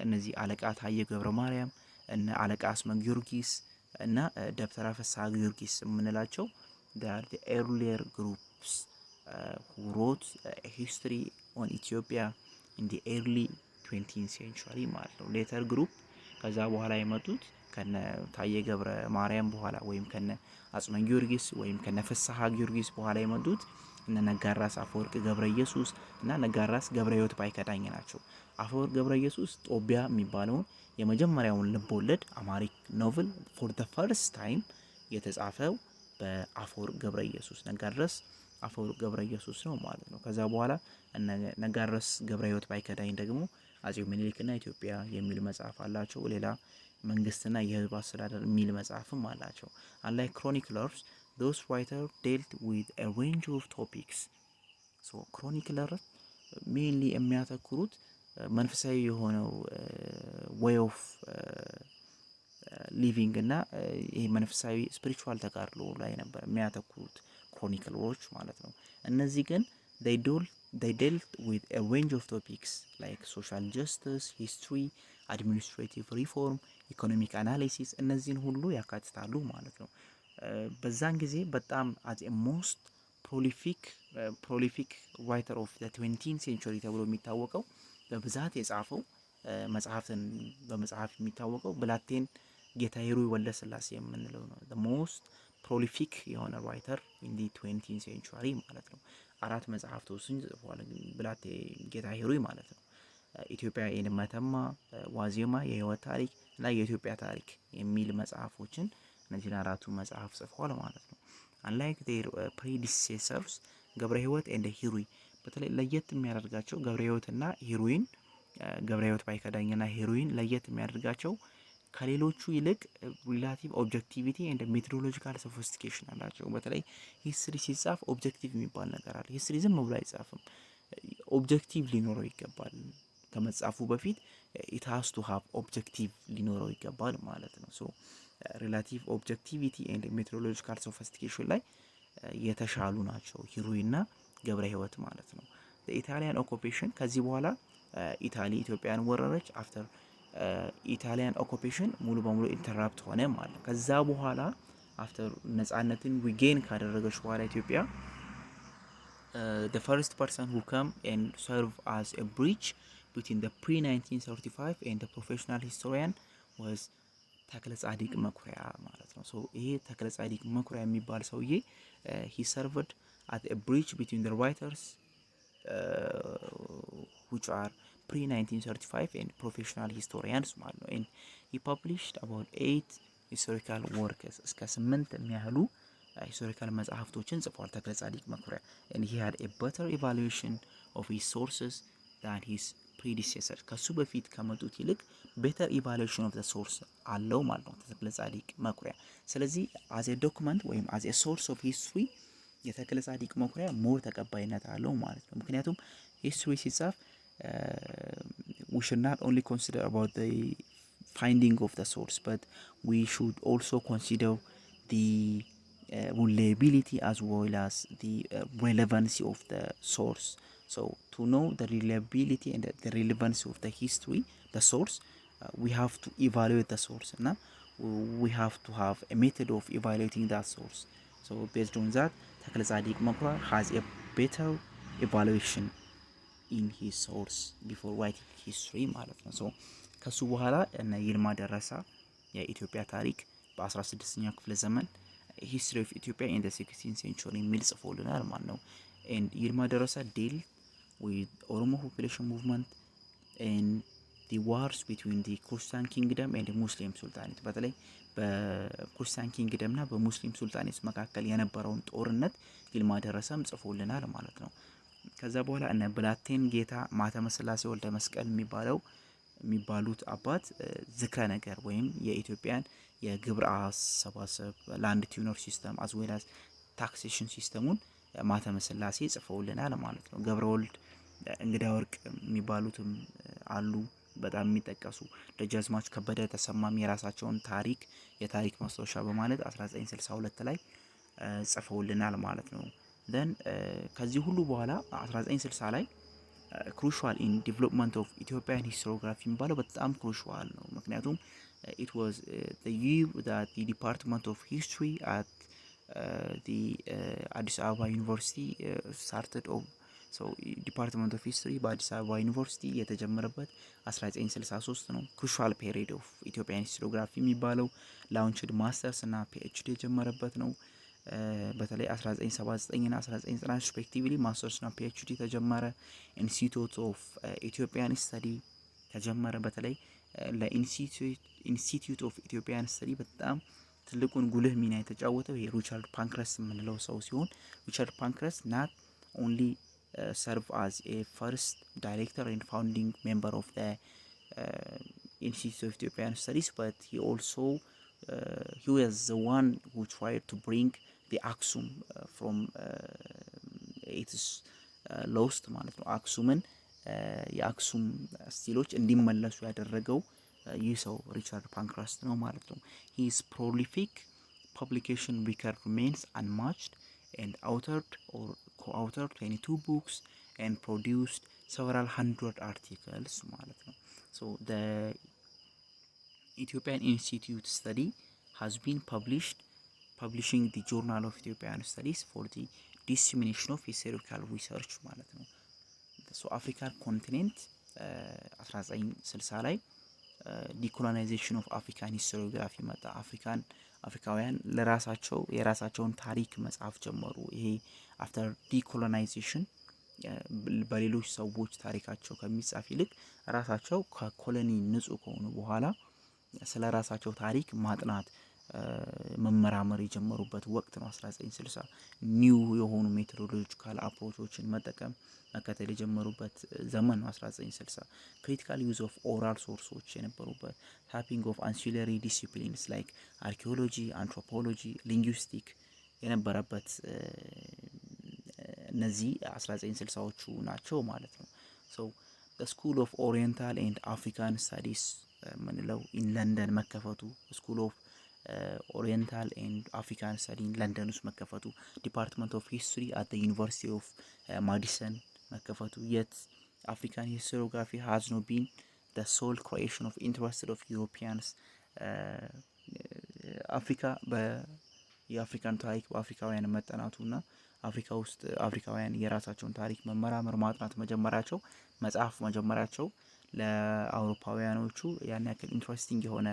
እነዚህ አለቃ ታየ ገብረ ማርያም እና አለቃ አስመ ጊዮርጊስ እና ደብተራ ፍስሐ ጊዮርጊስ የምንላቸው the earlier groups who wrote a history on Ethiopia in the early 20th century ማለት ነው። ሌተር ግሩፕ ከዛ በኋላ የመጡት ከነ ታየ ገብረ ማርያም በኋላ ወይም ከነ አጽመ ጊዮርጊስ ወይም ከነ ፍስሐ ጊዮርጊስ በኋላ የመጡት እነ ነጋራስ አፈወርቅ ገብረ ኢየሱስ እና ነጋራስ ገብረ ሕይወት ባይከዳኝ ናቸው። አፈወርቅ ገብረ ኢየሱስ ጦቢያ የሚባለውን የመጀመሪያውን ልቦለድ አማሪክ ኖቨል for the first time የተጻፈው በአፈወርቅ ገብረ ኢየሱስ ነጋራስ አፈወርቅ ገብረ ኢየሱስ ነው ማለት ነው። ከዛ በኋላ ነጋራስ ገብረ ሕይወት ባይከዳኝ ደግሞ አጼው ምኒልክና ኢትዮጵያ የሚል መጽሐፍ አላቸው። ሌላ መንግስትና የህዝብ አስተዳደር የሚል መጽሐፍም አላቸው። unlike chroniclers those writers dealt with a range of topics so chroniclers mainly የሚያተኩሩት መንፈሳዊ የሆነው way of living እና ይሄ መንፈሳዊ spiritual ተጋድሎ ላይ ነበር የሚያተኩሩት። ክሮኒክለሮች ማለት ነው። እነዚህ ግን they dealt with a range of topics like social justice, history, administrative reform, economic analysis እነዚህን ሁሉ ያካትታሉ ማለት ነው። በዛን ጊዜ በጣም as a most prolific writer of the 20th century ተብሎ የሚታወቀው በብዛት የጻፈው መጽሐፍትን በመጽሐፍ የሚታወቀው ብላቴን ጌታ ሂሩይ ወልደ ስላሴ የምንለው ነው። the most prolific የሆነ ራይተር in the 20th century ማለት ነው። 4 መጽሐፍቶችን ጽፏል ብላቴ ጌታ ሂሩይ ማለት ነው። ኢትዮጵያ የመተማ ዋዜማ፣ የህይወት ታሪክ እና የኢትዮጵያ ታሪክ የሚል መጽሐፎችን እነዚህን 4ቱ መጽሐፍ ጽፏል ማለት ነው። unlike their predecessors ገብረ ህይወት and ሂሩይ በተለይ ለየት የሚያደርጋቸው ገብረ ህይወትና ሂሩይን ገብረ ህይወት ባይከዳኝና ሂሩይን ለየት የሚያደርጋቸው ከሌሎቹ ይልቅ ሪላቲቭ ኦብጀክቲቪቲ ኤንድ ሜቶዶሎጂካል ሶፊስቲኬሽን አላቸው። በተለይ ሂስትሪ ሲጻፍ ኦብጀክቲቭ የሚባል ነገር አለ። ሂስትሪ ዝም ብሎ አይጻፍም፣ ኦብጀክቲቭ ሊኖረው ይገባል። ከመጻፉ በፊት it has to have ኦብጀክቲቭ ሊኖረው ይገባል ማለት ነው። ሶ ሪላቲቭ ኦብጀክቲቪቲ ኤንድ ሜቶዶሎጂካል ሶፊስቲኬሽን ላይ የተሻሉ ናቸው ሂሩይና ገብረ ህይወት ማለት ነው። ኢታሊያን ኦኩፔሽን ከዚህ በኋላ ኢታሊ ኢትዮጵያን ወረረች። አፍተር ኢታሊያን ኦኩፔሽን ሙሉ በሙሉ ኢንተራፕት ሆነ ማለት ነው። ከዛ በኋላ አፍተር ነጻነትን ዊጌን ካደረገች በኋላ ኢትዮጵያ the first person who come and serve as a bridge between the pre-1935 and the professional historian was ተክለ ጻዲቅ መኩሪያ ማለት ነው። ሶ ይሄ ተክለ ጻዲቅ መኩሪያ የሚባል ሰውዬ he served as a bridge between the writers which are pre-1935 and professional historians ማለት ነው። and he published about 8 historical works እስከ 8 የሚያህሉ historical መጽሐፍቶችን ጽፏል ተክለ ጻዲቅ መኩሪያ and he had a better evaluation of his sources than his predecessors ከሱ በፊት ከመጡት ይልቅ better evaluation of the source አለው ማለት ነው ተክለ ጻዲቅ መኩሪያ። ስለዚህ as a document ወይም as a source of history የተክለ ጻዲቅ መኩሪያ ሞር ተቀባይነት አለው ማለት ነው። ምክንያቱም history ሲጻፍ we should not only consider about the finding of the source but we should also consider the reliability as well as the relevancy of the source. So to know the reliability and the relevancy of the history, the source, we have to evaluate the source and we have to have a method of evaluating that source. So based on that ተክለ ጻዲቅ መኩሪያ has a better evaluation in his source before writing history ማለት ነው። ሶ ከሱ በኋላ እነ ይልማ ደረሳ የኢትዮጵያ ታሪክ በ16ኛው ክፍለ ዘመን history of Ethiopia in the 16th century የሚል ጽፎልናል ማለት ነው። and ይልማ ደረሳ deal with Oromo population movement and the wars between the Christian kingdom and the Muslim sultanate በተለይ በክርስቲያን ኪንግደም እና በሙስሊም ሱልጣኔት መካከል የነበረውን ጦርነት ይልማ ደረሳም ጽፎልናል ማለት ነው። ከዛ በኋላ እነ ብላቴን ጌታ ማተመ ስላሴ ወልደ መስቀል የሚባሉት አባት ዝክረ ነገር ወይም የኢትዮጵያን የግብር አሰባሰብ ላንድ ቲዩነር ሲስተም as well as ታክሴሽን ሲስተሙን ማተመ ስላሴ ጽፈውልናል ማለት ነው። ገብረ ወልድ እንግዳ ወርቅ የሚባሉትም አሉ በጣም የሚጠቀሱ። ደጃዝማች ከበደ ተሰማም የራሳቸውን የታሪክ ማስታወሻ በማለት 1962 ላይ ጽፈውልናል ማለት ነው። then ከዚህ ሁሉ በኋላ 1960 ላይ crucial in development of Ethiopian historiography የሚባለው በጣም crucial ነው። ምክንያቱም it was the year that the Department of History at the አዲስ አበባ ዩኒቨርሲቲ started of so Department of History በአዲስ አበባ ዩኒቨርሲቲ የተጀመረበት 1963 ነው። crucial period of Ethiopian historiography የሚባለው launched masters እና PhD የጀመረበት ነው። በተለይ 1979 እና 1990 respectively ማስተርስ እና PhD ተጀመረ። ኢንስቲትዩት ኦፍ ኢትዮጵያን ስተዲ ተጀመረ። በተለይ ለኢንስቲትዩት ኦፍ ኢትዮጵያን ስተዲ በጣም ትልቁን ጉልህ ሚና የተጫወተው የሪቻርድ ፓንክረስት የምንለው ሰው ሲሆን ሪቻርድ ፓንክረስት not only serve as a first director and founding member of the Institute of Ethiopian Studies but he was the one who tried to bring the Aksum from its lost ማለት ነው። አክሱምን የአክሱም ስቲሎች እንዲመለሱ ያደረገው ይህ ሰው ሪቻርድ ፓንክረስት ነው ማለት ነው። his prolific publication record remains unmatched and authored or co-authored 22 books and produced several hundred articles ማለት ነው። So the Ethiopian Institute study has been publishing the Journal of Ethiopian Studies for the dissemination of historical research ማለት ነው። ሶ አፍሪካን ኮንቲኔንት 1960 ላይ ዲኮሎናይዜሽን ኦፍ አፍሪካን ሂስቶሪዮግራፊ መጣ። አፍሪካውያን ለራሳቸው የራሳቸውን ታሪክ መጻፍ ጀመሩ። ይሄ አፍተር ዲኮሎናይዜሽን በሌሎች ሰዎች ታሪካቸው ከሚጻፍ ይልቅ ራሳቸው ከኮሎኒ ንጹህ ከሆኑ በኋላ ስለ ራሳቸው ታሪክ ማጥናት መመራመር የጀመሩበት ወቅት ነው 1960። ኒው የሆኑ ሜቶዶሎጂካል አፕሮቾችን መከተል የጀመሩበት ዘመን ነው 1960። ክሪቲካል ዩዝ ኦፍ ኦራል ሶርሶች የነበሩበት፣ ታፒንግ ኦፍ አንሲለሪ ዲሲፕሊንስ ላይክ አርኪኦሎጂ፣ አንትሮፖሎጂ፣ ሊንጉስቲክ የነበረበት እነዚህ 1960ዎቹ ናቸው ማለት ነው። ሶ the School of Oriental and African Studies ምንለው ኢን ለንደን መከፈቱ፣ ስኩል ኦፍ ኦሪየንታል ኤንድ አፍሪካን ስተዲ ለንደን ውስጥ መከፈቱ፣ ዲፓርትመንት ኦፍ ሂስትሪ አት ዘ ዩኒቨርሲቲ ኦፍ ማዲሰን መከፈቱ። የት አፍሪካን ሂስቶሪዮግራፊ ሃዝ ኖ ቢን the sole creation of interest of Europeans አፍሪካ የአፍሪካን ታሪክ በአፍሪካውያን መጠናቱና አፍሪካ ውስጥ አፍሪካውያን የራሳቸውን ታሪክ መመራመር ማጥናት መጀመራቸው መጽሐፍ መጀመራቸው ለአውሮፓውያኖቹ ያን ያክል ኢንትረስቲንግ የሆነ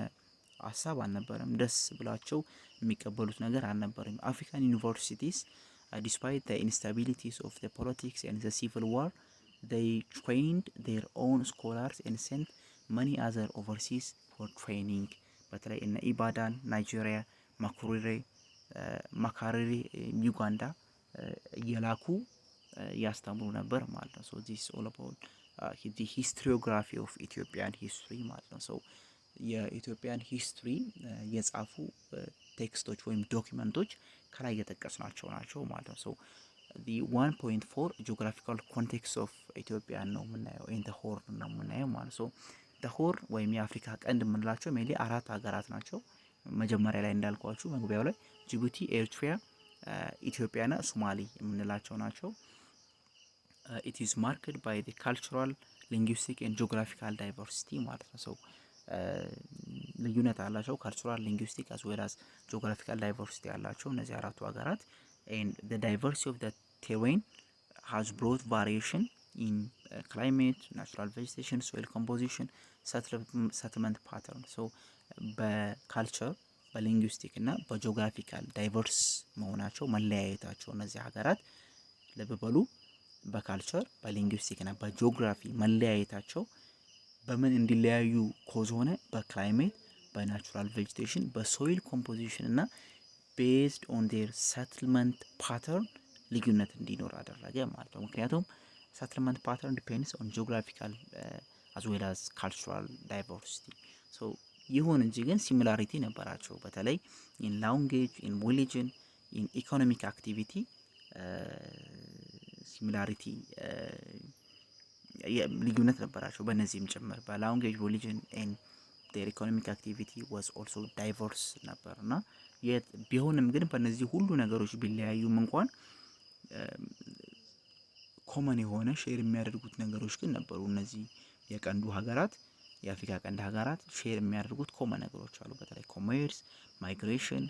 ሀሳብ አልነበረም። ደስ ብላቸው የሚቀበሉት ነገር አልነበረም። አፍሪካን ዩኒቨርሲቲስ despite the instabilities of the politics and the civil war, they trained their own scholars and sent many other overseas for training. በተለይ እነ ኢባዳን ናይጄሪያ፣ ማካሬሬ ዩጋንዳ እየላኩ ያስተምሩ ነበር ማለት ነው። so this is all about the historiography of Ethiopian history ማለት ነው። so የኢትዮጵያን ሂስትሪ የጻፉ ቴክስቶች ወይም ዶክመንቶች ከላይ የጠቀስናቸው ናቸው ማለት ነው። so the 1.4 geographical context of Ethiopia ነው የምናየው in the horn ነው የምናየው ማለት ነው። the horn ወይም የአፍሪካ ቀንድ የምንላቸው ሜንሊ አራት ሀገራት ናቸው። መጀመሪያ ላይ እንዳልኳችሁ መግቢያው ላይ ጅቡቲ፣ ኤርትራ፣ ኢትዮጵያና ሶማሊ የምንላቸው ናቸው። it is marked by the cultural, linguistic and geographical diversity ማለት ነው። so ልዩነት አላቸው ካልቸራል፣ ሊንጉስቲክ as well as geographical diversity ያላቸው እነዚህ አራቱ ሀገራት and the diversity of the terrain has brought variation in climate, natural vegetation, soil composition, settlement pattern. so በካልቸር በሊንጉስቲክ እና በጂኦግራፊካል ዳይቨርስ መሆናቸው መለያየታቸው እነዚህ ሀገራት ለበበሉ በካልቸር በሊንጉስቲክ እና በጂኦግራፊ መለያየታቸው በምን እንዲለያዩ ኮዝ ሆነ? በክላይሜት፣ በናቹራል ቬጂቴሽን፣ በሶይል ኮምፖዚሽን እና ቤዝድ ኦን ዴር ሰትልመንት ፓተርን ልዩነት እንዲኖር አደረገ ማለት ነው። ምክንያቱም ሰትልመንት ፓተርን ዲፔንድስ ኦን ጂኦግራፊካል as well as cultural diversity. so ይሁን እንጂ ግን ሲሚላሪቲ ነበራቸው። በተለይ in language, in religion, in economic activity ሲሚላሪቲ ልዩነት ነበራቸው በእነዚህም ጭምር። በላንጉዌጅ፣ ሪሊጅን ኤንድ their economic activity was also diverse ነበርና ቢሆንም ግን በእነዚህ ሁሉ ነገሮች ቢለያዩም እንኳን ኮመን የሆነ ሼር የሚያደርጉት ነገሮች ግን ነበሩ። እነዚህ የቀንዱ ሀገራት የአፍሪካ ቀንድ ሀገራት ሼር የሚያደርጉት ኮመን ነገሮች አሉ። በተለይ ኮሜርስ፣ ማይግሬሽን፣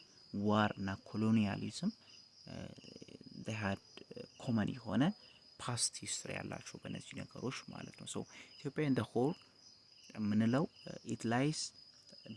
ዋር እና ኮሎኒያሊዝም they had ኮመን የሆነ ፓስት ሂስትሪ ያላቸው በእነዚህ ነገሮች ማለት ነው። ሶ ኢትዮጵያ in the whole ምንለው it lies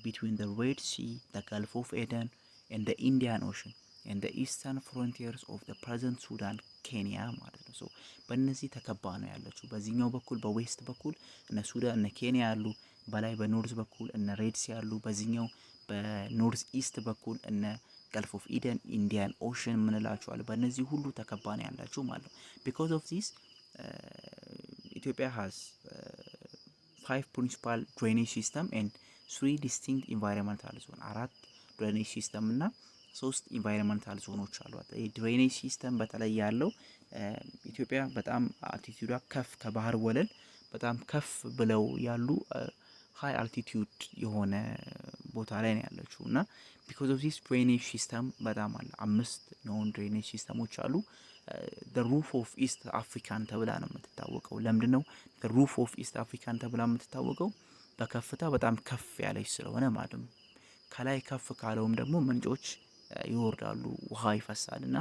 between the Red Sea, the Gulf of Aden and the Indian Ocean and the eastern frontiers of the present Sudan, Kenya ማለት ነው። ሶ በእነዚህ ተከባ ነው ያለችው። በዚህኛው በኩል በዌስት በኩል እነ ሱዳን እነ ኬንያ አሉ፣ በላይ በኖርዝ በኩል እነ ሬድ ሲ አሉ፣ በዚህኛው በኖርዝ ኢስት በኩል እነ Gulf of Eden, Indian Ocean ምንላቸዋል። በእነዚህ ሁሉ ተከባ ነው ያላችሁ ማለት ነው። because of this Ethiopia has 5 principal drainage system and 3 distinct environmental zone። 4 drainage system እና 3 environmental zones አሏት። ይሄ drainage system በተለይ ያለው ኢትዮጵያ በጣም አልቲቲዩዷ ከፍ ከባህር ወለል በጣም ከፍ ብለው ያሉ ሃይ አልቲቲዩድ የሆነ ቦታ ላይ ነው ያለችው እና ቢኮዝ ኦፍ ዚስ ድሬኔጅ ሲስተም በጣም አለ። 5 ኖን ድሬኔጅ ሲስተሞች አሉ። ሩፍ ኦፍ ኢስት አፍሪካን ተብላ ነው የምትታወቀው። ለምንድን ነው ሩፍ ኦፍ ኢስት አፍሪካን ተብላ የምትታወቀው? በከፍታ በጣም ከፍ ያለች ስለሆነ ማለት ነው። ከላይ ከፍ ካለውም ደግሞ ምንጮች ይወርዳሉ፣ ውሃ ይፈሳል እና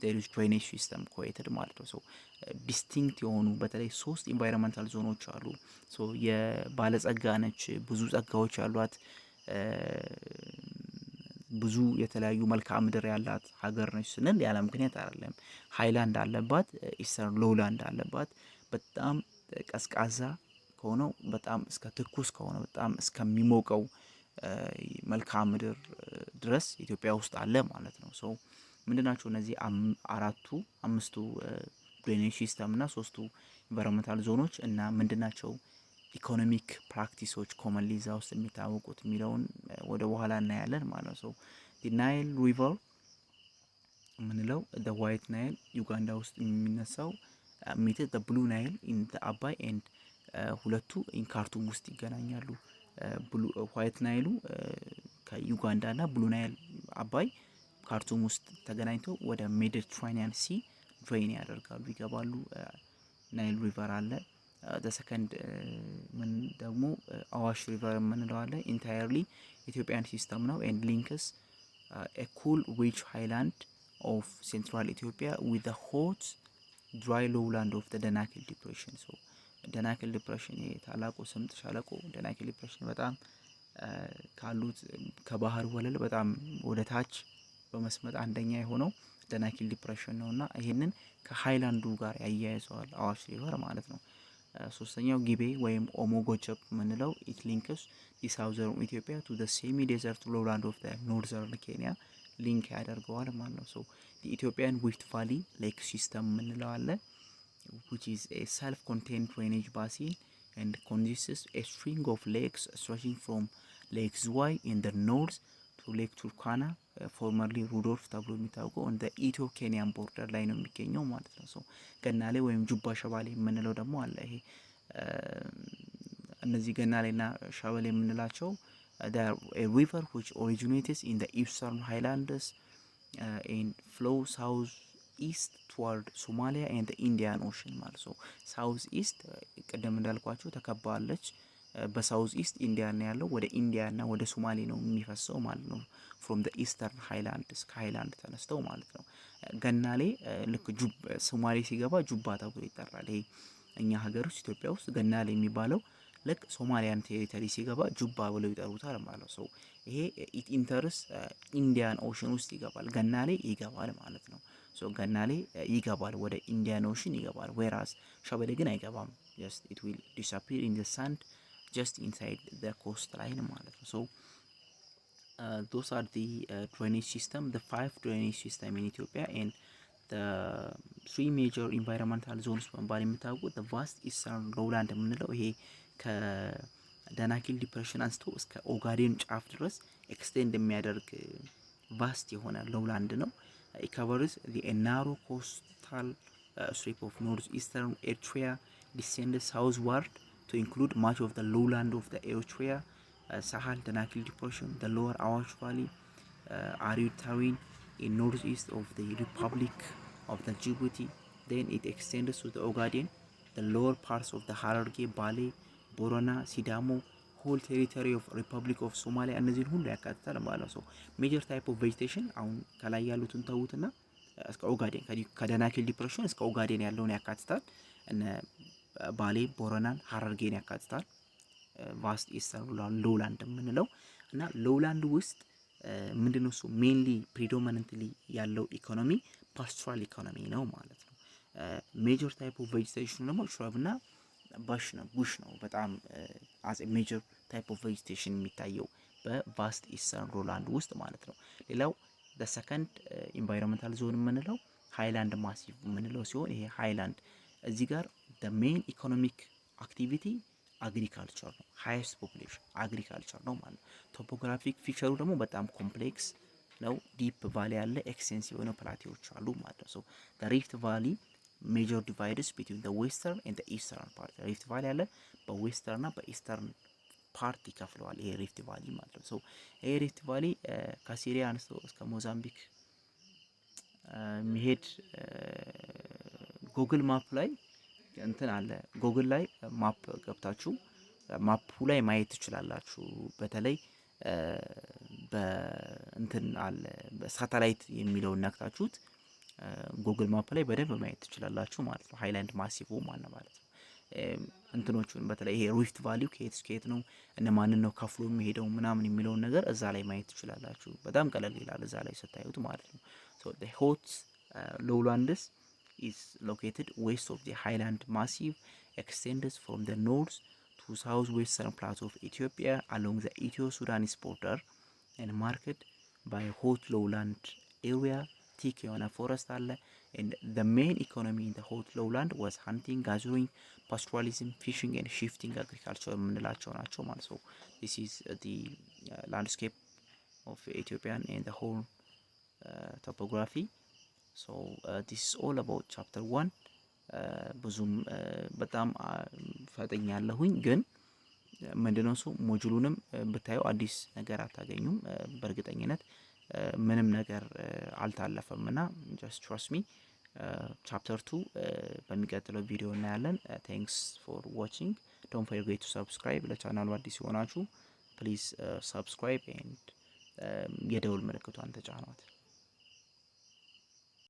there is drainage system created ማለት ነው። ዲስቲንክት የሆኑ በተለይ 3 ኢንቫይሮንመንታል ዞኖች አሉ። የባለጸጋ ነች፣ ብዙ ጸጋዎች ያሏት፣ ብዙ የተለያዩ መልክዓ ምድር ያላት ሀገር ነች ስንል ያለ ምክንያት አይደለም። ሃይላንድ አለባት፣ ኢስተርን ሎውላንድ አለባት። በጣም ቀዝቃዛ ከሆነው በጣም እስከ ትኩስ ከሆነ በጣም እስከሚሞቀው መልክዓ ምድር ድረስ ኢትዮጵያ ውስጥ አለ ማለት ነው። ምንድናቸው እነዚህ አምስቱ ድሬኔጅ ሲስተም እና 3ቱ ኢንቫይሮንመንታል ዞኖች እና ምንድናቸው ኢኮኖሚክ ፕራክቲሶች ኮመንሊ እዛ ውስጥ የሚታወቁት የሚለውን ወደ በኋላ እናያለን ማለት ነው። ናይል ሪቨር የምንለው ዋይት ናይል ዩጋንዳ ውስጥ የሚነሳው ሜትድ ብሉ ናይል ኢን አባይ ኤንድ ሁለቱ ኢንካርቱም ውስጥ ይገናኛሉ። ዋይት ናይሉ ከዩጋንዳ እና ብሉ ናይል አባይ ካርቱም ውስጥ ተገናኝተው ወደ ሜዲትራኒያን ሲ ድሬን ያደርጋሉ፣ ይገባሉ። ናይል ሪቨር አለ። ሰከንድ ምን ደግሞ አዋሽ ሪቨር የምንለው አለ። ኢንታየርሊ ኢትዮጵያን ሲስተም ነው ኤንድ ሊንክስ ኤ ኩል ሪች ሃይላንድ ኦፍ ሴንትራል ኢትዮጵያ ዊዝ ዘ ሆት ድራይ ሎውላንድ ኦፍ ደናክል ዲፕሬሽን። ደናክል ዲፕሬሽን የታላቁ ስምጥ ሸለቆ ደናክል ዲፕሬሽን በጣም ካሉት ከባህር ወለል በጣም ወደ ታች በመስመጥ አንደኛ የሆነው ደናክል ዲፕሬሽን ነው እና ይሄንን ከሃይላንዱ ጋር ያያይዘዋል አዋሽ ሪቨር ማለት ነው። ሶስተኛው ጊቤ ወይም ኦሞ ጎቸፕ የምንለው ኢት ሊንክስ የሳውዘርን ኢትዮጵያ ቱ ዘ ሴሚ ዴዘርት ሎውላንድ ኦፍ ዘ ኖርዘርን ኬንያ ሊንክ ያደርገዋል ማለት ነው። የኢትዮጵያን ሪፍት ቫሊ ሌክ ሲስተም የምንለው አለ which is a self-contained drainage basin and consists a string of lakes stretching from Lake Zwai in the north to Lake Turkana, formerly ሩዶልፍ ተብሎ የሚታወቀው እንደ ኢትዮ ኬንያን ቦርደር ላይ ነው የሚገኘው ማለት ነው። ገናሌ ወይም ጁባ ሸባሌ የምንለው ደግሞ አለ። ይሄ እነዚህ ገናሌና ሸባሌ የምንላቸው a river which originates in the eastern highlands and flow south east toward Somalia and the Indian Ocean ማለት ነው። ሳውዝ ኢስት ቀደም እንዳልኳችሁ ተከባለች። በሳውዝ ኢስት ኢንዲያ ነው ያለው፣ ወደ ኢንዲያ እና ወደ ሶማሌ ነው የሚፈሰው ማለት ነው። from the eastern highlands ከሃይላንድ ተነስተው ማለት ነው። ገናሌ ልክ ሶማሌ ሲገባ ጁባ ተብሎ ይጠራል። ይሄ እኛ ሀገር ውስጥ ኢትዮጵያ ውስጥ ገናሌ የሚባለው ልክ ሶማሊያን ቴሪቶሪ ሲገባ ጁባ ብለው ይጠሩታል ማለት ነው። ይሄ ኢት ኢንተርስ ኢንዲያን ኦሽን ውስጥ ይገባል፣ ገናሌ ይገባል ማለት ነው። ገናሌ ይገባል ወደ ኢንዲያን ኦሽን ይገባል። ዌራስ ሸበሌ ግን አይገባም። just it will disappear in the sand just inside the coastline ማለት ነው። those are the drainage system, the 5 drainage system in Ethiopia and the 3 major environmental zones በመባል የሚታወቁት the vast eastern lowland የምንለው ይሄ ከደናኪል ዲፕሬሽን አንስቶ እስከ ኦጋዴን ጫፍ ድረስ ኤክስቴንድ የሚያደርግ ቫስት የሆነ ሎውላንድ ነው። it covers the narrow coastal strip of northeastern Eritrea, descends southward to include much of the lowland of the Eritrea, Sahel, Danakil depression, the lower Awash Valley, Arid Terrain in northeast of the Republic of the Djibouti. Then it extends to the Ogaden, the lower parts of the Hararge, Bale, Borona, Sidamo, whole territory of Republic of Somalia እነዚህን ሁሉ ያካትታል ማለት ነው። ሜጀር ታይፕ ኦፍ ቬጂቴሽን አሁን ከላይ ያሉትን ተውትና እስከ ኦጋዴን ከደናኪል ዲፕሬሽን እስከ ኦጋዴን ያለውን ያካትታል። እነ ባሌ፣ ቦረናን፣ ሀረርጌን ያካትታል። ቫስት ኢስተርን ሎውላንድ የምንለው እና ሎውላንድ ውስጥ ምንድነው እሱ ሜንሊ ፕሪዶሚናንትሊ ያለው ኢኮኖሚ ፓስቶራል ኢኮኖሚ ነው ማለት ነው። ሜጀር ታይፕ ኦፍ ቬጂቴሽን ደግሞ ሽረብ እና ባሽ ነው፣ ቡሽ ነው። በጣም አዝ ሜጀር ታይፕ ኦፍ ቬጂቴሽን የሚታየው በቫስት ኢስተርን ሎውላንድ ውስጥ ማለት ነው። ሌላው በሰከንድ ኢንቫይሮንመንታል ዞን የምንለው ሃይላንድ ማሲቭ የምንለው ሲሆን ይሄ ሃይላንድ እዚህ ጋር the main economic activity አግሪካልቸር ነው። ሃይስት ፖፑሌሽን አግሪካልቸር ነው ማለት ነው። ቶፖግራፊክ ፊቸሩ ደግሞ በጣም ኮምፕሌክስ ነው። ዲፕ ቫሊ ያለ ኤክስቴንሲቭ የሆነ ፕላቴዎች አሉ ማለት ነው። the rift valley major divides between the western and the eastern part. rift valley ያለ በዌስተርን እና በኢስተርን ፓርት ይከፍለዋል ይሄ ሪፍት ቫሊ ማለት ነው። ሶ ይሄ ሪፍት ቫሊ ከሲሪያ አንስቶ እስከ ሞዛምቢክ የሚሄድ ጉግል ማፕ ላይ እንትን አለ። ጉግል ላይ ማፕ ገብታችሁ ማፑ ላይ ማየት ትችላላችሁ። በተለይ በእንትን አለ በሳተላይት የሚለውን ነክታችሁት ጉግል ማፕ ላይ በደንብ ማየት ትችላላችሁ ማለት ነው። ሃይላንድ ማሲፉ ማለት ነው። እንትኖቹን በተለይ ይሄ ሪፍት ቫሊው ከየት እስከ የት ነው እነማንን ነው ከፍሎ የሚሄደው ምናምን የሚለውን ነገር እዛ ላይ ማየት ትችላላችሁ። በጣም ቀለል ይላል እዛ ላይ ስታዩት ማለት ነው። ሶ the hot lowlands is located west of the highland massif, extends from the north to southwestern plateau of Ethiopia along the Ethio-Sudanese border and marked by hot lowland area. thick የሆነ ፎረስት አለ። and the main economy in the hot lowland was hunting, gathering, pastoralism, fishing and shifting agriculture የምንላቸው ናቸው ማለት ነው። this is the landscape of Ethiopian and the whole topography. so this is all about chapter 1. ብዙም በጣም ፈጠኛለሁኝ ግን ምንድነው እሱ ሞጁሉንም ብታዩ አዲስ ነገር አታገኙም በእርግጠኝነት ምንም ነገር አልታለፈምና just trust me. chapter 2 በሚቀጥለው ቪዲዮ እናያለን። thanks for watching. don't forget to subscribe ለቻናሉ አዲስ ሆናችሁ please subscribe and የደውል ምልክቷን ተጫኗት።